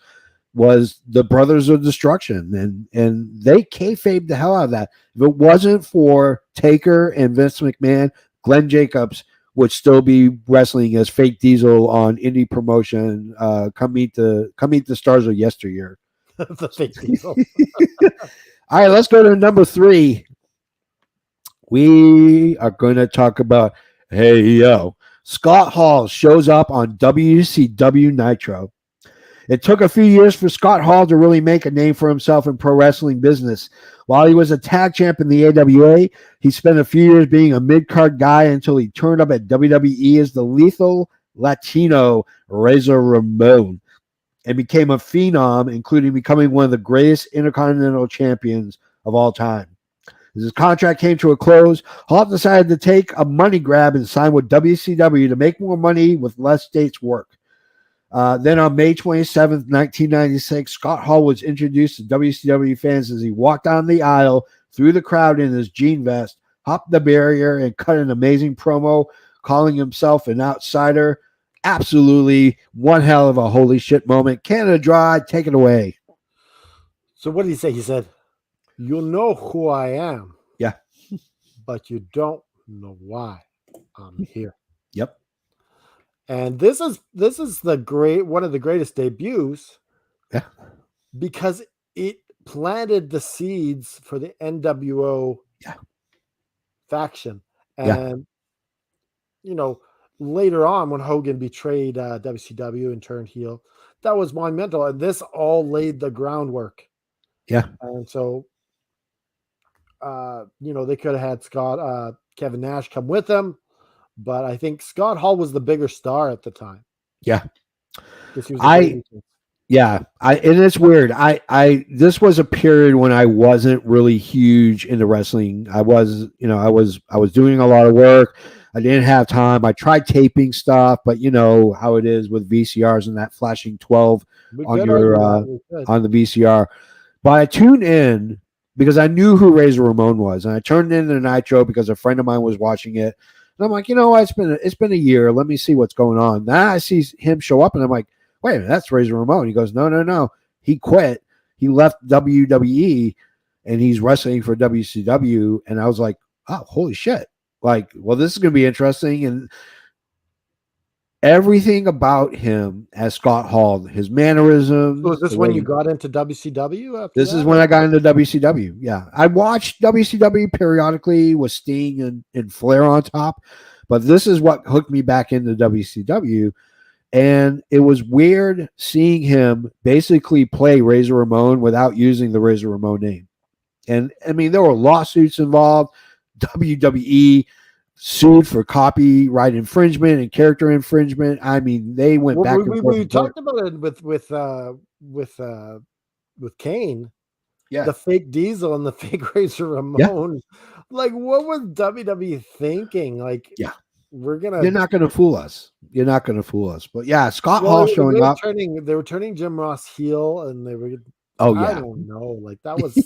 was the Brothers of Destruction. And they kayfabed the hell out of that. If it wasn't for Taker and Vince McMahon, Glenn Jacobs would still be wrestling as fake Diesel on indie promotion. Come meet the stars of yesteryear. The fake Diesel. All right, let's go to number 3. We are going to talk about Scott Hall shows up on WCW Nitro. It took a few years for Scott Hall to really make a name for himself in pro wrestling business. While he was a tag champ in the AWA, he spent a few years being a mid-card guy until he turned up at WWE as the lethal Latino Razor Ramon and became a phenom, including becoming one of the greatest intercontinental champions of all time. As his contract came to a close, Hall decided to take a money grab and sign with WCW to make more money with less dates work. Then on May 27th, 1996, Scott Hall was introduced to WCW fans as he walked down the aisle through the crowd in his jean vest, hopped the barrier, and cut an amazing promo, calling himself an outsider. Absolutely one hell of a holy shit moment. Canada Dry, take it away. So what did he say? He said, "You'll know who I am. Yeah. But you don't know why I'm here." Yep. And this is one of the greatest debuts. Yeah. Because it planted the seeds for the NWO faction. And you know, later on, when Hogan betrayed WCW and turned heel, that was monumental. And this all laid the groundwork. Yeah. And so, they could have had Kevin Nash come with them, but I think Scott Hall was the bigger star at the time. Yeah. Because he was a babyface. Yeah, and it's weird. This was a period when I wasn't really huge into wrestling. I was doing a lot of work. I didn't have time. I tried taping stuff, but you know how it is with VCRs and that flashing 12 on the VCR. But I tuned in because I knew who Razor Ramon was, and I turned in the Nitro because a friend of mine was watching it, and I'm like, you know what? It's been a year. Let me see what's going on. Now I see him show up, and I'm like, wait a minute, that's Razor Ramon. He goes, no. He quit. He left WWE and he's wrestling for WCW. And I was like, oh, holy shit. Like, well, this is going to be interesting. And everything about him as Scott Hall, his mannerisms. So was this when you got into WCW? This is when I got into WCW. Yeah. I watched WCW periodically with Sting and Flair on top. But this is what hooked me back into WCW. And it was weird seeing him basically play Razor Ramon without using the Razor Ramon name. And I mean, there were lawsuits involved. WWE sued for copyright infringement and character infringement. I mean, they went back and forth. We talked about it with Kane. Yeah, the fake Diesel and the fake Razor Ramon. Yeah. Like, what was WWE thinking? Like, yeah. You're not gonna fool us. You're not gonna fool us. But yeah, Scott Hall showing up. They were turning Jim Ross heel, and they were. Oh yeah. I don't know. Like that was.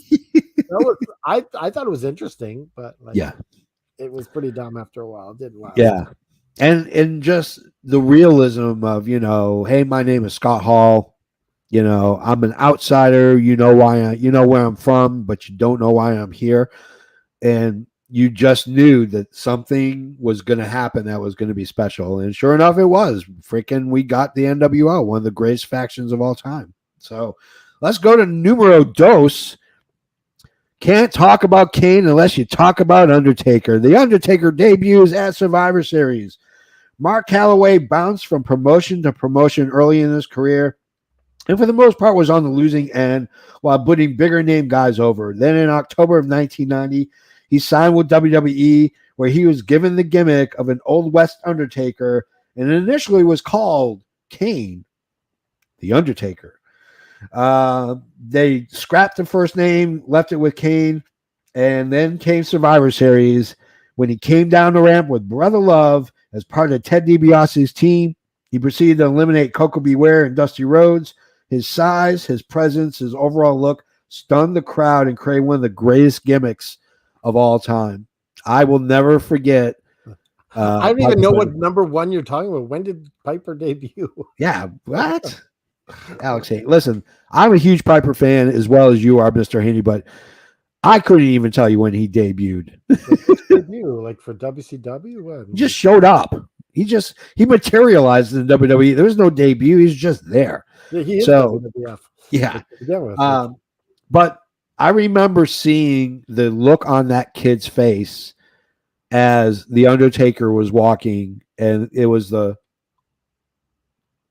I thought it was interesting, but like, yeah, it was pretty dumb after a while. It didn't last. Yeah, and just the realism of hey, my name is Scott Hall. I'm an outsider. You know why? You know where I'm from, but you don't know why I'm here, and you just knew that something was going to happen that was going to be special. And sure enough, it was. Freaking, we got the NWO, one of the greatest factions of all time. So let's go to numero dos. Can't talk about Kane unless you talk about Undertaker. The Undertaker debuts at Survivor Series. Mark Calloway bounced from promotion to promotion early in his career, and for the most part was on the losing end while putting bigger name guys over. Then in October of 1990, he signed with WWE, where he was given the gimmick of an Old West Undertaker and initially was called Kane, the Undertaker. They scrapped the first name, left it with Kane, and then came Survivor Series when he came down the ramp with Brother Love as part of Ted DiBiase's team. He proceeded to eliminate Coco Beware and Dusty Rhodes. His size, his presence, his overall look stunned the crowd and created one of the greatest gimmicks of all time. I will never forget. I don't even know what number one you're talking about. When did Piper debut? Yeah, what? Alex, hey, listen, I'm a huge Piper fan as well as you are, Mr. Haney, but I couldn't even tell you when he debuted. Debut, like for WCW? What? He just showed up. He materialized in WWE. There was no debut. He's just there. Yeah, he is WWF. Yeah. But I remember seeing the look on that kid's face as the Undertaker was walking, and it was the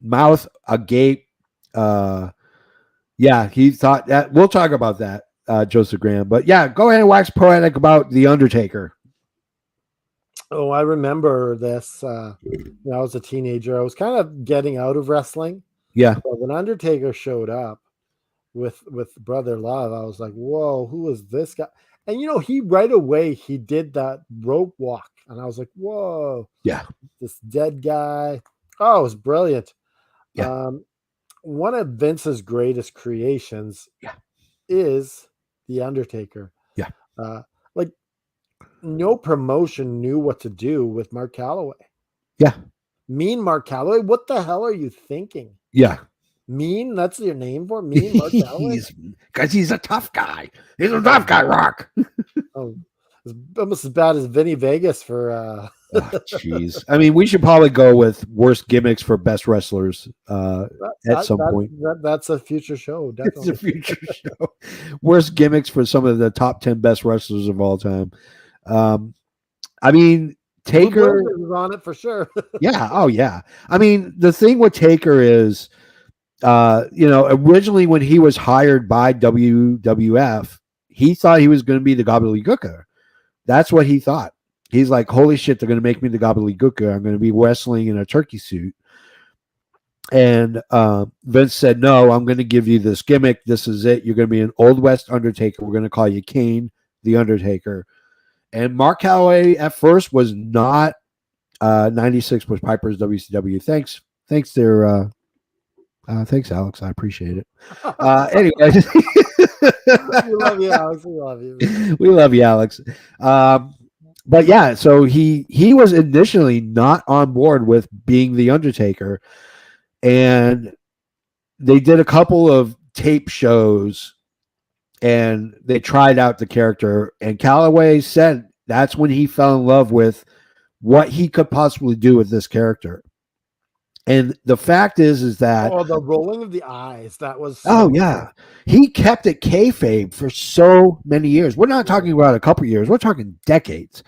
mouth agape. Yeah, he thought that. We'll talk about that, Joseph Graham. But yeah, go ahead and wax poetic about the Undertaker. Oh, I remember this. When I was a teenager, I was kind of getting out of wrestling. Yeah. But when Undertaker showed up with Brother Love, I was like, whoa, who is this guy? And he right away he did that rope walk, and I was like, whoa, yeah, this dead guy. Oh, it was brilliant. Yeah. One of Vince's greatest creations is the Undertaker. Yeah. Like no promotion knew what to do with Mark Calloway. Yeah. Mean Mark Calloway. What the hell are you thinking? Yeah. Mean? That's your name for Mean Mark Calloway? Because he's a tough guy. He's a tough guy, Rock. Oh, it's almost as bad as Vinny Vegas for jeez. I mean, we should probably go with worst gimmicks for best wrestlers at some point. That's a future show, definitely. It's a future show. Worst gimmicks for some of the top 10 best wrestlers of all time. I mean, Taker was on it for sure. yeah, oh yeah. I mean, the thing with Taker is originally when he was hired by WWF, he thought he was going to be the gobbledygooker. That's what he thought. He's like, holy shit, they're going to make me the gobbledygooker. I'm going to be wrestling in a turkey suit. And Vince said, no, I'm going to give you this gimmick. This is it. You're going to be an Old West Undertaker. We're going to call you Kane the Undertaker. And Mark Calloway at first was not 96 was Piper's WCW. Thanks there. Thanks, Alex. I appreciate it. Anyway. We love you, Alex. We love you. We love you, Alex. But yeah, so he was initially not on board with being the Undertaker, and they did a couple of tape shows, and they tried out the character. And Calloway said that's when he fell in love with what he could possibly do with this character. And the fact is that the rolling of the eyes, that was he kept it kayfabe for so many years. We're not talking about a couple years, we're talking decades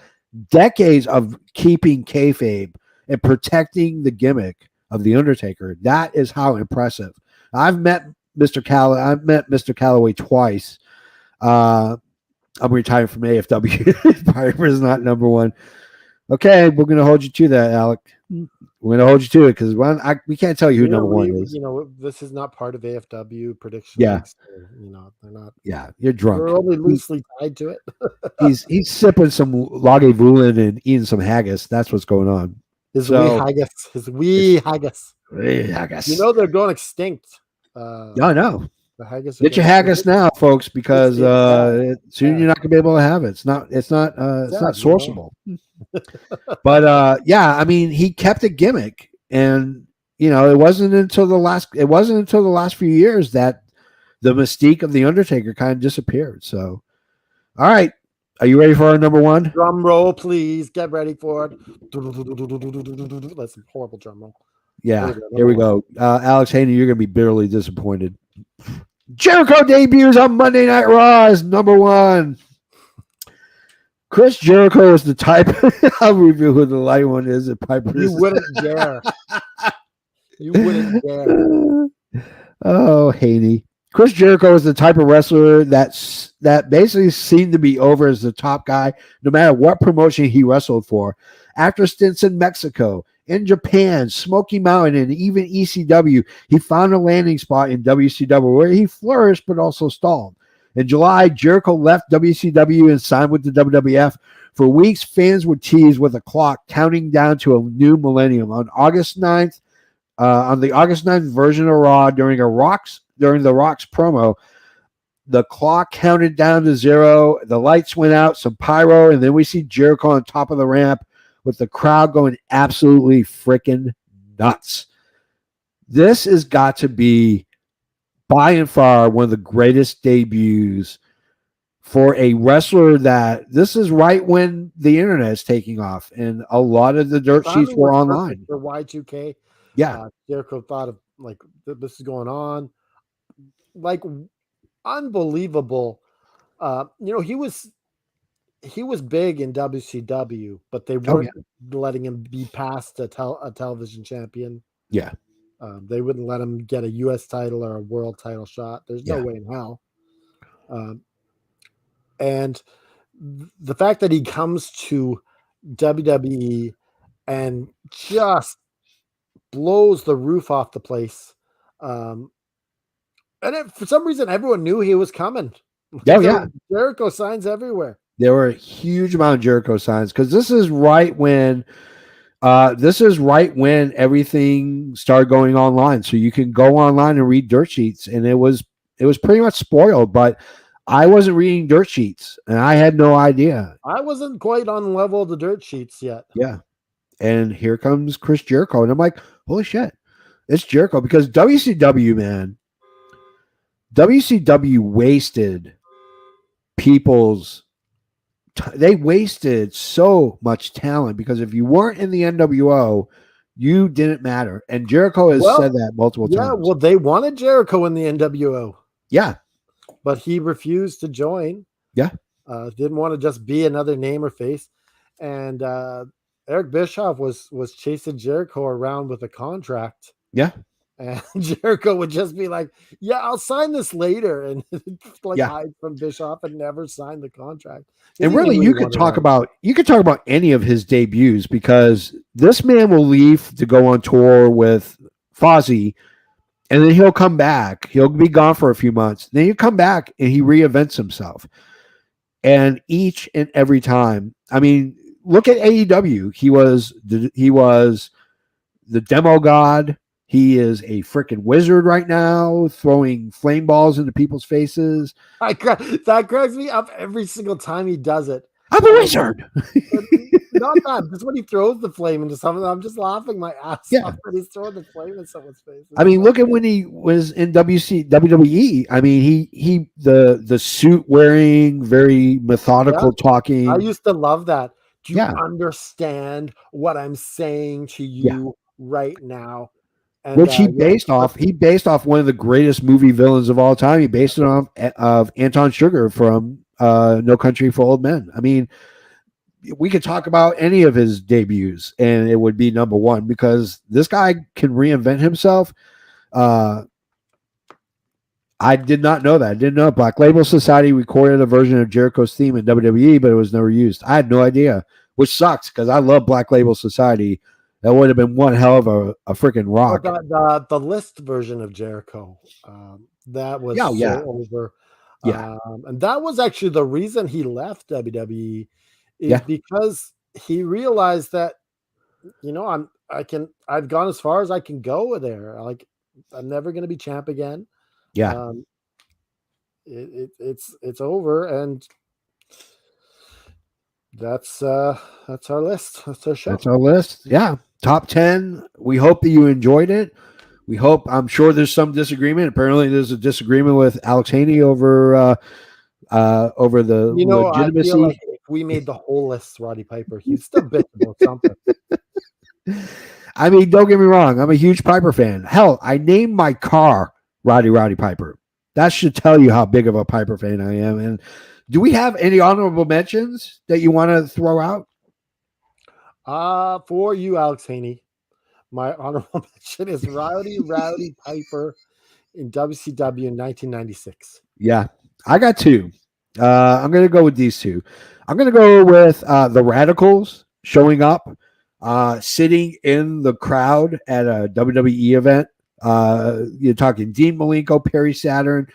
of keeping kayfabe and protecting the gimmick of the Undertaker. That is how impressive. I've met Mr. Calloway twice. I'm retiring from AFW. Piper is not number one. Okay, we're going to hold you to that, Alec. We're going to hold you to it because we can't tell you who number one is. This is not part of AFW predictions. Yeah. They're not. Yeah, you're drunk. We're only loosely tied to it. he's sipping some Lagavulin and eating some haggis. That's what's going on. His wee haggis. Haggis. They're going extinct. I know. The haggis. Get your haggis now, folks, because soon you're not gonna be able to have it. It's not sourceable. But I mean, he kept a gimmick, and it wasn't until the last few years that the mystique of the Undertaker kind of disappeared. So, all right, are you ready for our number one? Drum roll, please. Get ready for it. That's a horrible drum roll. Yeah, here we go. Alex Haney, you're gonna be bitterly disappointed. Jericho debuts on Monday Night Raw as number one. Chris Jericho is the type. I'll review who the light one is. At Piper, you wouldn't dare. You wouldn't dare. Oh, Haney. Chris Jericho is the type of wrestler that basically seemed to be over as the top guy, no matter what promotion he wrestled for. After stints in Mexico, in Japan, Smoky Mountain, and even ECW, he found a landing spot in WCW where he flourished but also stalled. In July, Jericho left WCW and signed with the WWF. For weeks, fans would tease with a clock counting down to a new millennium. On the August 9th version of Raw, during the Rock's promo, the clock counted down to 0. The lights went out, some pyro, and then we see Jericho on top of the ramp with the crowd going absolutely freaking nuts. This has got to be by and far one of the greatest debuts for a wrestler. That this is right when the internet is taking off, and a lot of the dirt sheets were online. For Y2K, Jericho thought of this is going on, unbelievable. He was big in WCW, but they weren't letting him be past a television champion. Yeah. They wouldn't let him get a U.S. title or a world title shot. There's no way in hell. And the fact that he comes to WWE and just blows the roof off the place. For some reason, everyone knew he was coming. Jericho signs everywhere. There were a huge amount of Jericho signs because this is right when everything started going online. So you can go online and read dirt sheets, and it was pretty much spoiled. But I wasn't reading dirt sheets, and I had no idea. I wasn't quite on the level of the dirt sheets yet. Yeah, and here comes Chris Jericho, and I'm like, holy shit, it's Jericho, because WCW wasted people's. They wasted so much talent because if you weren't in the NWO, you didn't matter. And Jericho has said that multiple times. Yeah, well, they wanted Jericho in the NWO. Yeah. But he refused to join. Yeah. Didn't want to just be another name or face. And Eric Bischoff was chasing Jericho around with a contract. Yeah. And Jericho would just be like, "Yeah, I'll sign this later," and like Yeah. hide from Bischoff and never sign the contract. 'Cause And he really, knew you he could wanted talk out. about any of his debuts, because this man will leave to go on tour with Fozzy, and then he'll come back. He'll be gone for a few months. Then he'll come back and he reinvents himself. And each and every time, I mean, look at AEW. He was the demo god. He is a freaking wizard right now, throwing flame balls into people's faces. That cracks me up every single time he does it. I'm a wizard. Not that, just when he throws the flame into something, I'm just laughing my ass off that he's throwing the flame in someone's face. I mean, look at when he was in WWE. I mean, he the suit wearing, very methodical talking. I used to love that. Do you Yeah. understand what I'm saying to you right now? And, Which he based off one of the greatest movie villains of all time. He based it off of Anton Sugar from No Country for Old Men. I mean, we could talk about any of his debuts and it would be number one, because this guy can reinvent himself. I did not know that. I didn't know Black Label Society recorded a version of Jericho's theme in WWE, but it was never used. I had no idea, which sucks because I love Black Label Society. That would have been one hell of a freaking rock. The list version of Jericho, that was over. Yeah. And that was actually the reason he left WWE, is because he realized that, I've gone as far as I can go there. Like, I'm never going to be champ again. Yeah. It's over, and that's our list. That's our show. That's our list. Yeah. Top 10. We hope that you enjoyed it. I'm sure there's some disagreement. Apparently there's a disagreement with Alex Haney over the legitimacy. I feel like if we made the whole list, Roddy Piper, he's still bitch about something. I mean, don't get me wrong. I'm a huge Piper fan. Hell, I named my car Roddy Piper. That should tell you how big of a Piper fan I am. And do we have any honorable mentions that you want to throw out? For you, Alex Haney, my honorable mention is Rowdy Piper in WCW in 1996. Yeah, I got two. I'm going to go with these two. I'm going to go with the Radicals showing up, sitting in the crowd at a WWE event. You're talking Dean Malenko, Perry Saturn,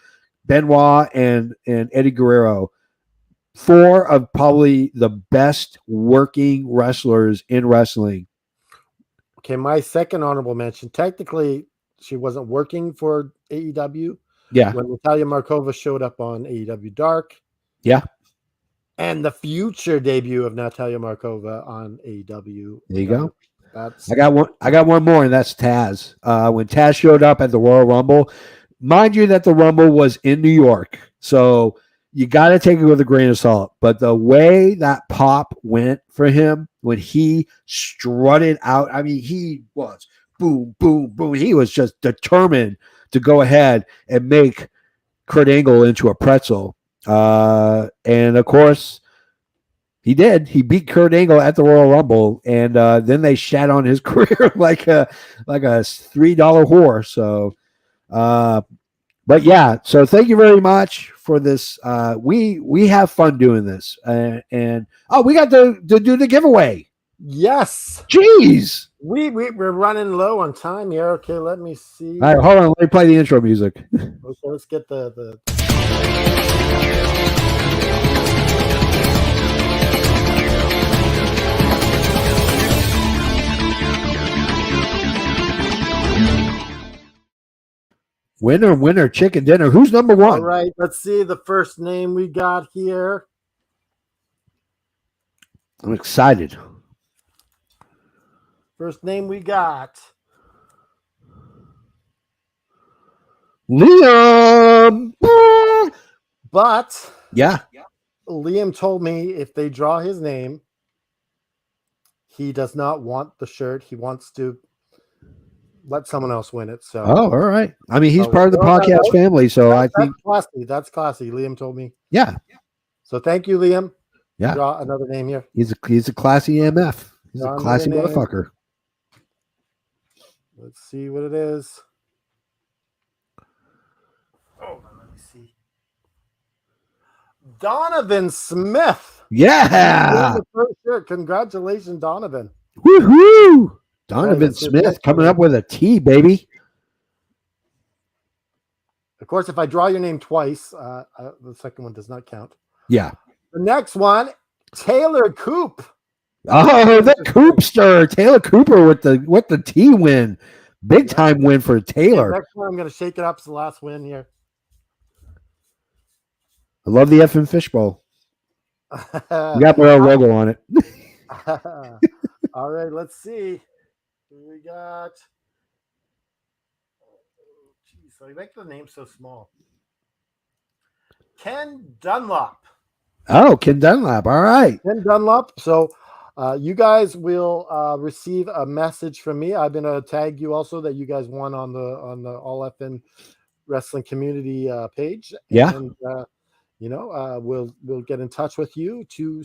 Benoit, and Eddie Guerrero. Four of probably the best working wrestlers in wrestling. Okay, my second honorable mention. Technically, she wasn't working for AEW. Yeah. When Natalia Markova showed up on AEW Dark. Yeah. And the future debut of Natalia Markova on AEW. There you go. That's I got one more, and that's Taz. When Taz showed up at the Royal Rumble, mind you that the Rumble was in New York, so you got to take it with a grain of salt. But the way that pop went for him when he strutted out, I mean, he was boom, boom, boom. He was just determined to go ahead and make Kurt Angle into a pretzel. And of course, he did. He beat Kurt Angle at the Royal Rumble, and then they shat on his career like a $3 whore. So, but yeah. So thank you very much for this. We have fun doing this, and we got to do the giveaway. Yes. Jeez. We're running low on time here. Okay, let me see. All right, hold on. Let me play the intro music. Okay, let's get the Winner, chicken dinner. Who's number one? All right, let's see the first name we got here. I'm excited. First name we got. Liam. But Yeah. Liam told me if they draw his name, he does not want the shirt. He wants to let someone else win it. So, all right. I mean, he's part of the podcast family, so I think that's classy. Liam told me. Yeah. So thank you, Liam. Yeah. Draw another name here. He's a classy MF. He's a classy Donovan. motherfucker. Let's see what it is. Oh, let me see. Donovan Smith. Yeah. The first shirt. Congratulations, Donovan. Woohoo! Donovan That's Smith next coming one. up with a T, baby. Of course, if I draw your name twice, the second one does not count. Yeah. The next one, Taylor Coop. Oh, the Coopster. Taylor Cooper with the T win. Big time win for Taylor. Next one, I'm going to shake it up. It's the last win here. I love the effing fishbowl. You got my logo on it. All right, let's see. Who we got? Jeez, I make the name so small. Ken Dunlop. Oh, Ken Dunlap. All right. Ken Dunlop. So you guys will receive a message from me. I'm going to tag you also that you guys won on the All FN Wrestling Community page. Yeah. And we'll get in touch with you to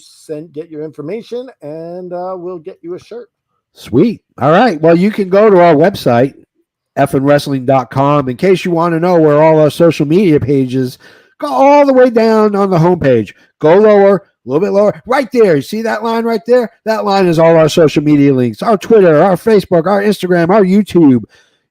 get your information, and we'll get you a shirt. Sweet. All right. Well, you can go to our website, effandwrestling.com, in case you want to know where all our social media pages go. All the way down on the homepage. Go lower, a little bit lower. Right there. You see that line right there? That line is all our social media links. Our Twitter, our Facebook, our Instagram, our YouTube.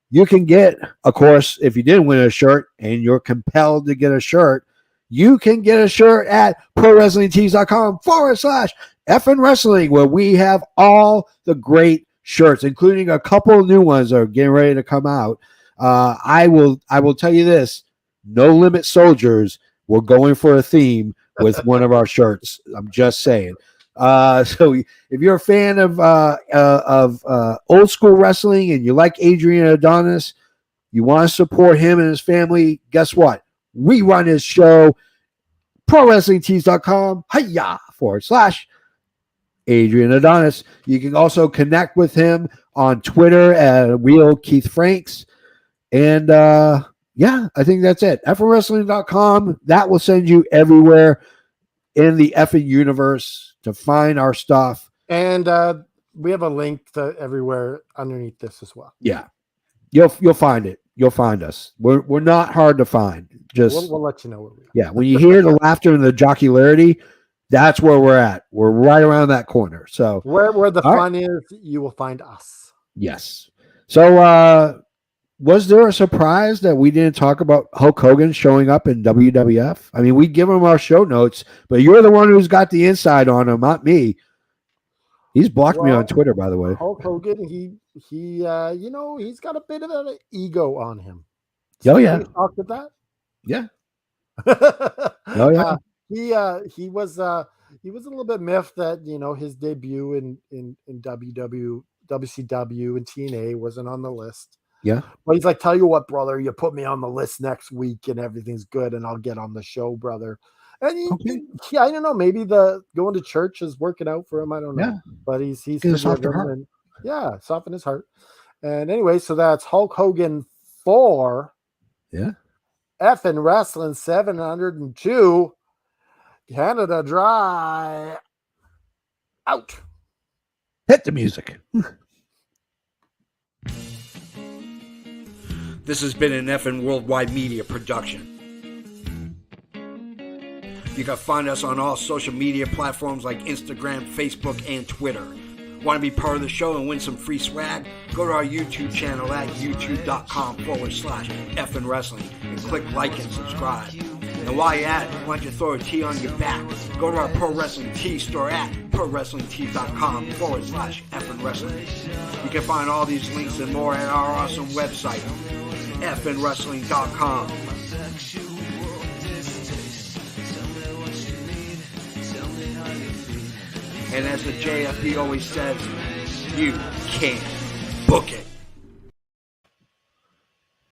You can get, of course, if you didn't win a shirt and you're compelled to get a shirt, you can get a shirt at prowrestlingtees.com/effing wrestling, where we have all the great shirts, including a couple of new ones that are getting ready to come out. I will tell you this: No Limit Soldiers. We're going for a theme with one of our shirts. I'm just saying. So if you're a fan of old school wrestling and you like Adrian Adonis, you want to support him and his family, guess what? We run his show, prowrestlingtees.com, /Adrian Adonis. You can also connect with him on Twitter at Real Keith Franks. And I think that's it. effandwrestling.com. That will send you everywhere in the effing universe to find our stuff. And we have a link to everywhere underneath this as well. Yeah. You'll find it. You'll find us. We're not hard to find. Just we'll let you know where we are. Yeah, when you hear the laughter and the jocularity, that's where we're at. We're right around that corner. So where the fun is, you will find us. Yes. So was there a surprise that we didn't talk about Hulk Hogan showing up in WWF? I mean, we give him our show notes, but you're the one who's got the inside on him, not me. He's blocked me on Twitter, by the way. Hulk Hogan, he's got a bit of an ego on him. Oh yeah, we talked about that. Yeah. Oh yeah. He was a little bit miffed that his debut in WCW and TNA wasn't on the list. Yeah. But he's like, tell you what, brother, you put me on the list next week and everything's good, and I'll get on the show, brother. And I don't know, maybe the going to church is working out for him. I don't know. Yeah. But he's softer heart. Soften his heart. And anyway, so that's Hulk Hogan 4. Yeah. Effing Wrestling 702. Canada Dry. Out. Hit the music. This has been an effing worldwide media production. You can find us on all social media platforms like Instagram, Facebook, and Twitter. Want to be part of the show and win some free swag? Go to our YouTube channel at youtube.com/effing wrestling and click like and subscribe. And while you're at it, why don't you throw a tee on your back? Go to our Pro Wrestling Tee store at prowrestlingtees.com/effing wrestling. You can find all these links and more at our awesome website, effandwrestling.com. And as the JFB always says, you can't book it.